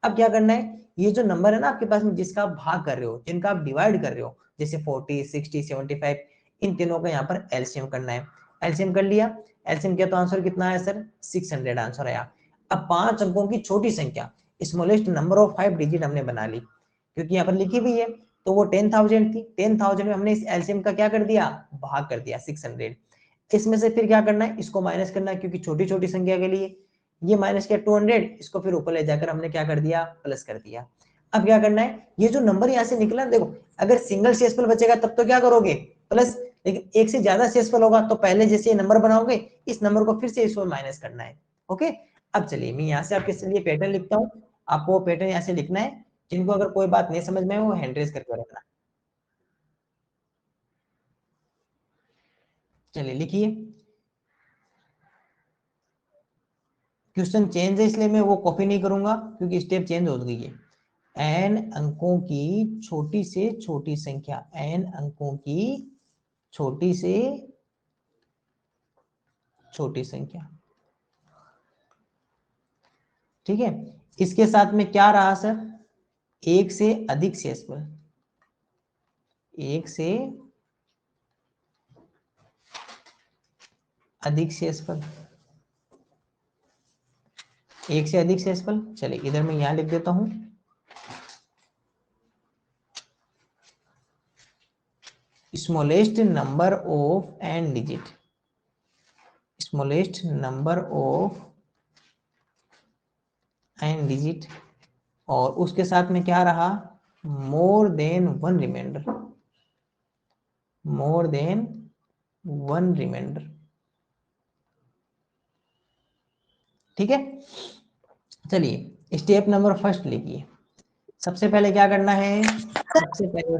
Speaker 1: अब क्या करना है, ये जो नंबर है ना आपके पास में जिसका आप भाग कर रहे हो, जिनका आप डिवाइड कर रहे हो, जैसे 40, 60, 75, इन तीनों का यहाँ पर एलसीएम करना है। एलसीएम कर लिया, एलसीएम किया तो आंसर कितना है सर 600 आंसर आया। अब 5 अंकों की छोटी संख्या स्मॉलेस्ट नंबर ऑफ 5 डिजिट हमने बना ली, क्योंकि यहाँ पर लिखी हुई है, तो वो 10,000 थी, 10,000 में हमने इस एलसीएम का क्या कर दिया भाग कर दिया 600। इसमें से फिर क्या करना है, इसको माइनस करना है, क्योंकि छोटी छोटी संख्या के लिए ये माइनस किया 200, इसको फिर ऊपर ले जाकर हमने क्या कर दिया प्लस कर दिया। अब क्या करना है, ये जो नंबर यहाँ से निकला देखो, अगर सिंगल शेषफल बचेगा तब तो क्या करोगे प्लस, लेकिन एक से ज्यादा शेषफल होगा तो पहले जैसे ये नंबर बनाओगे इस नंबर को फिर से इसको माइनस करना है। ओके, अब चलिए मैं यहाँ से आपके लिए पैटर्न लिखता हूँ, आपको वो पैटर्न यहाँ से लिखना है। जिनको अगर कोई बात नहीं समझ में है वो हैंड रेज करके रखना। चलिए लिखिए, क्वेश्चन चेंज है इसलिए मैं वो कॉपी नहीं करूंगा, क्योंकि स्टेप चेंज हो गई है। एन अंकों की छोटी से छोटी संख्या, एन अंकों की छोटी से छोटी संख्या, ठीक है। इसके साथ में क्या रहा सर, एक से अधिक शेषफल, एक से अधिक शेषफल, एक से अधिक शेषफल। चलिए इधर मैं यहां लिख देता हूं, smallest number of n digit, smallest number of n digit, और उसके साथ में क्या रहा more than 1 remainder, more than 1 remainder, ठीक है। चलिए स्टेप नंबर फर्स्ट लिखिए, सबसे पहले क्या करना है, सबसे पहले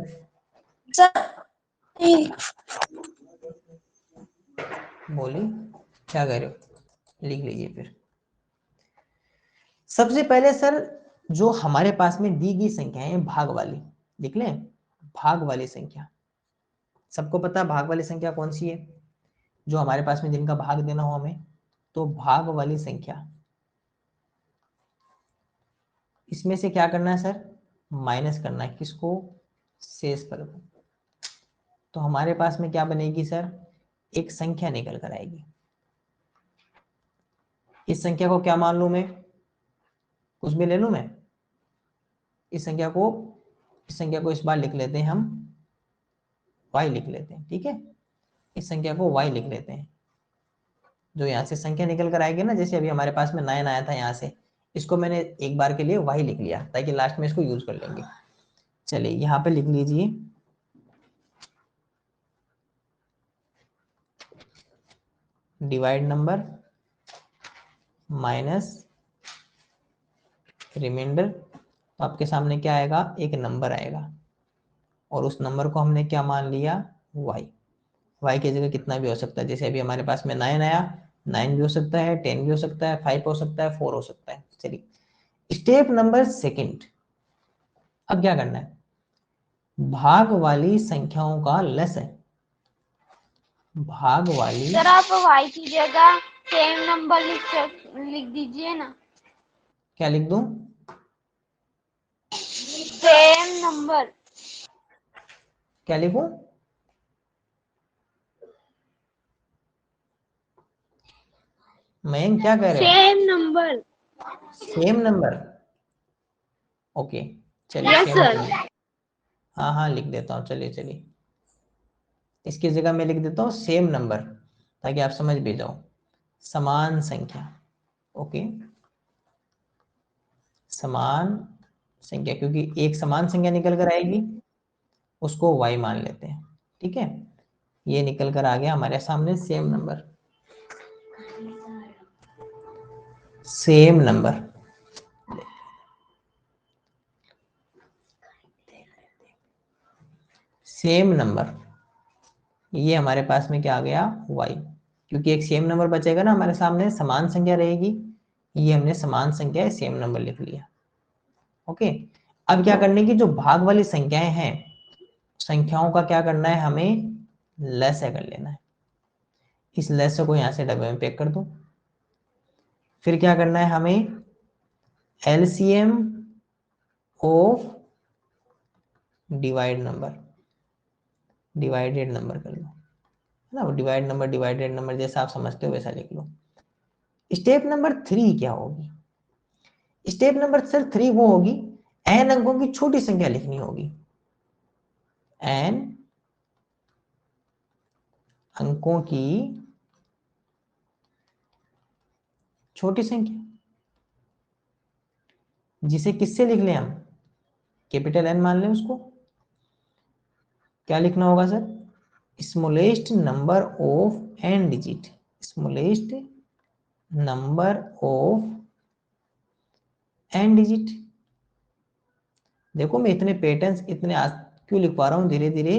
Speaker 1: बोली क्या कह रहे हो, लिख लीजिए फिर। सबसे पहले सर जो हमारे पास में दी गई संख्या है भाग वाली, लिख लें भाग वाली संख्या। सबको पता भाग वाली संख्या कौन सी है, जो हमारे पास में जिनका भाग देना हो हमें, तो भाग वाली संख्या। इसमें से क्या करना है सर, माइनस करना है, किसको, शेष पर को। तो हमारे पास में क्या बनेगी सर, एक संख्या निकल कर आएगी। इस संख्या को क्या मान लूं मैं, कुछ भी ले लूं मैं। इस संख्या को इस बार लिख लेते हैं हम y लिख लेते हैं, ठीक है। इस संख्या को y लिख लेते हैं। जो यहाँ से संख्या निकल कर आएगी ना, जैसे अभी हमारे पास में 9 आया था यहाँ से, इसको मैंने एक बार के लिए y लिख लिया ताकि लास्ट में इसको यूज कर लेंगे। चलिए यहाँ पे लिख लीजिए डिवाइड नंबर माइनस रिमाइंडर। तो आपके सामने क्या आएगा, एक नंबर आएगा, और उस नंबर को हमने क्या मान लिया, y की जगह कितना भी हो सकता है। जैसे अभी हमारे पास में 9 आया, 9 भी हो सकता है, 10 भी हो सकता है, 5 हो सकता है, 4 हो सकता है। चलिए स्टेप नंबर सेकंड, अब क्या करना है, भाग वाली संख्याओं का लस है। भाग वाली,
Speaker 2: सर आप y की जगह सेम नंबर लिख दीजिए ना।
Speaker 1: क्या लिख दूं,
Speaker 2: सेम नंबर।
Speaker 1: क्या लिखूं, मैं क्या कह रहे हो,
Speaker 2: same number.
Speaker 1: Same number, okay चलिए
Speaker 2: यस
Speaker 1: सेम
Speaker 2: सर।
Speaker 1: नंबर। हाँ हाँ लिख देता हूँ, चलिए चलिए इसकी जगह मैं लिख देता हूँ सेम नंबर, ताकि आप समझ भी जाओ। समान संख्या, ओके समान संख्या, क्योंकि एक समान संख्या निकल कर आएगी, उसको y मान लेते हैं, ठीक है। ये निकल कर आ गया हमारे सामने same number, same number. Same number, ये हमारे पास में क्या आ गया, y, क्योंकि एक सेम नंबर बचेगा ना हमारे सामने, समान संख्या रहेगी, ये हमने समान संख्या है सेम नंबर लिख लिया, ओके। अब क्या करने की, जो भाग वाली संख्याएं हैं, संख्याओं का क्या करना है, हमें लसागु कर लेना है। इस लसागु को यहां से डब्बे में पैक कर दो। फिर क्या करना है, हमें LCM of divide number, divided number कर लो, है ना। डिवाइड नंबर डिवाइडेड नंबर जैसा आप समझते हो वैसा लिख लो। स्टेप नंबर 3 क्या होगी, स्टेप नंबर सर 3 वो होगी, n अंकों की छोटी संख्या लिखनी होगी। n अंकों की छोटी संख्या, जिसे किससे लिख लें हम, कैपिटल N मान लें उसको। क्या लिखना होगा sir, smallest number of n digit, smallest number of n digit. देखो मैं इतने पैटर्न्स इतने क्यों लिखवा रहा हूँ धीरे धीरे,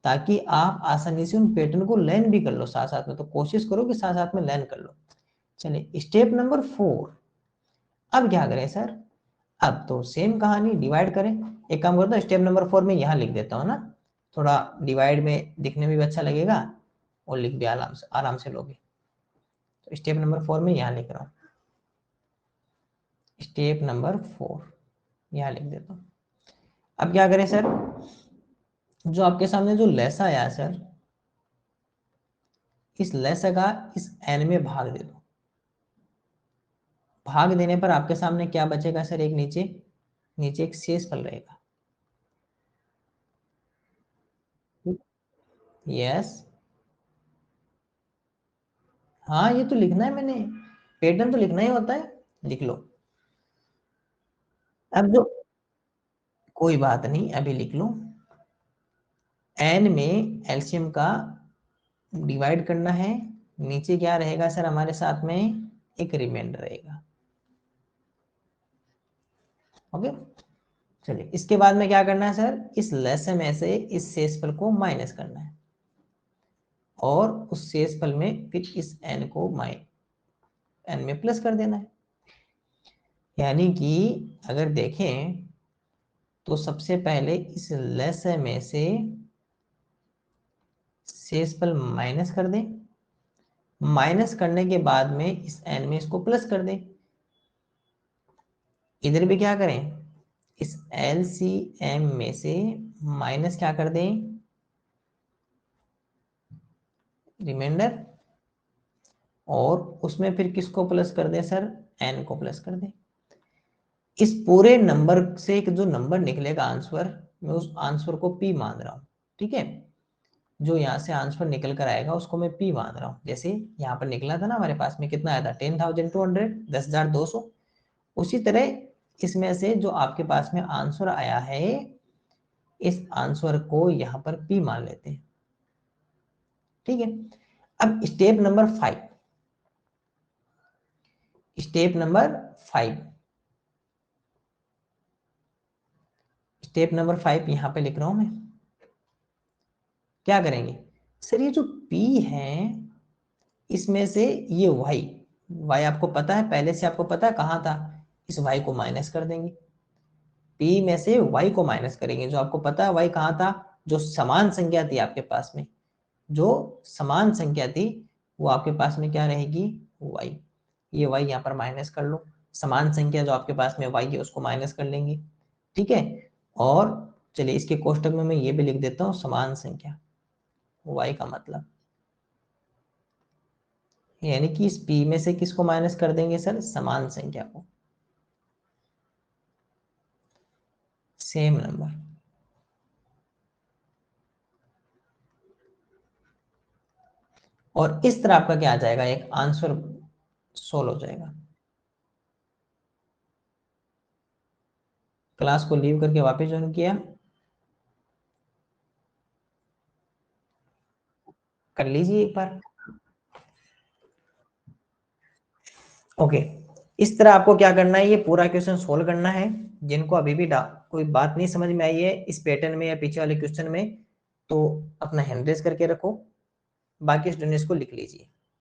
Speaker 1: ताकि आप आसानी से उन पैटर्न को लर्न भी कर लो साथ साथ में। तो कोशिश करो कि साथ साथ में लर्न कर लो। चलिए स्टेप नंबर 4, अब क्या करें सर, अब तो सेम कहानी, डिवाइड करें। एक काम करता हूँ, स्टेप नंबर 4 में यहाँ लिख देता हूँ ना, थोड़ा डिवाइड में दिखने में भी अच्छा लगेगा और लिख भी आराम से लोगे। तो स्टेप नंबर 4 में यहाँ लिख रहा हूँ, स्टेप नंबर 4 यहाँ लिख देता हूँ। अब क्या करें सर, जो आपके सामने जो लसा आया सर, इस लसा का इस n में भाग दे दो। भाग देने पर आपके सामने क्या बचेगा सर, एक नीचे नीचे एक शेषफल रहेगा। यस, हाँ ये तो लिखना है मैंने, पैटर्न तो लिखना ही होता है, लिख लो। अब जो, कोई बात नहीं अभी लिख लो, n में एलसीएम का डिवाइड करना है, नीचे क्या रहेगा सर हमारे साथ में, एक रिमाइंडर रहेगा, ओके। चलिए इसके बाद में क्या करना है सर, इस लसागु में से इस शेषफल को माइनस करना है और उस शेषफल में फिर इस n को n में प्लस कर देना है। यानी कि अगर देखें तो सबसे पहले इस लसागु में से शेषफल माइनस कर दें, माइनस करने के बाद में इस n में इसको प्लस कर दें। इधर भी क्या करें, इस LCM में से माइनस क्या कर दें, रिमाइंडर, और उसमें फिर किसको प्लस कर दें सर, n को प्लस कर दें। इस पूरे नंबर से एक जो नंबर निकलेगा आंसर, मैं उस आंसर को p मान रहा हूं, ठीक है। जो यहाँ से आंसर निकल कर आएगा उसको मैं p मान रहा हूं। जैसे यहाँ पर निकला था ना हमारे पास में, कितना आया था 10,200, 10,200। उसी तरह इसमें से जो आपके पास में आंसर आया है, इस आंसर को यहाँ पर p मान लेते हैं, ठीक है। अब step number 5, step number 5, step number 5 यहां पे लिख रहा हूं मैं। क्या करेंगे सर, ये जो p है इसमें से ये y आपको पता है, पहले से आपको पता है कहां था, इस y को माइनस कर देंगे। p में से y को माइनस करेंगे, जो आपको पता है y कहां था, जो समान संख्या थी आपके पास में, जो समान संख्या थी वो आपके पास में क्या रहेगी, y। ये y यहाँ पर माइनस कर लो, समान संख्या जो आपके पास में y है उसको माइनस कर लेंगे, ठीक है। और चलिए इसके कोष्टक में मैं ये भी लिख देता हूँ, समान संख्या, y का मतलब, यानी कि इस p में से किसको माइनस कर देंगे सर, समान संख्या को, सेम नंबर। और इस तरह आपका क्या आ जाएगा, एक आंसर सोल्व हो जाएगा। क्लास को लीव करके वापस ज्वाइन किया, कर लीजिए एक बार। ओके, इस तरह आपको क्या करना है, ये पूरा क्वेश्चन सोल्व करना है। जिनको अभी भी कोई बात नहीं समझ में आई है इस पैटर्न में या पीछे वाले क्वेश्चन में, तो अपना हैंड रेज करके रखो, बाकी स्टूडेंट्स को लिख लीजिए।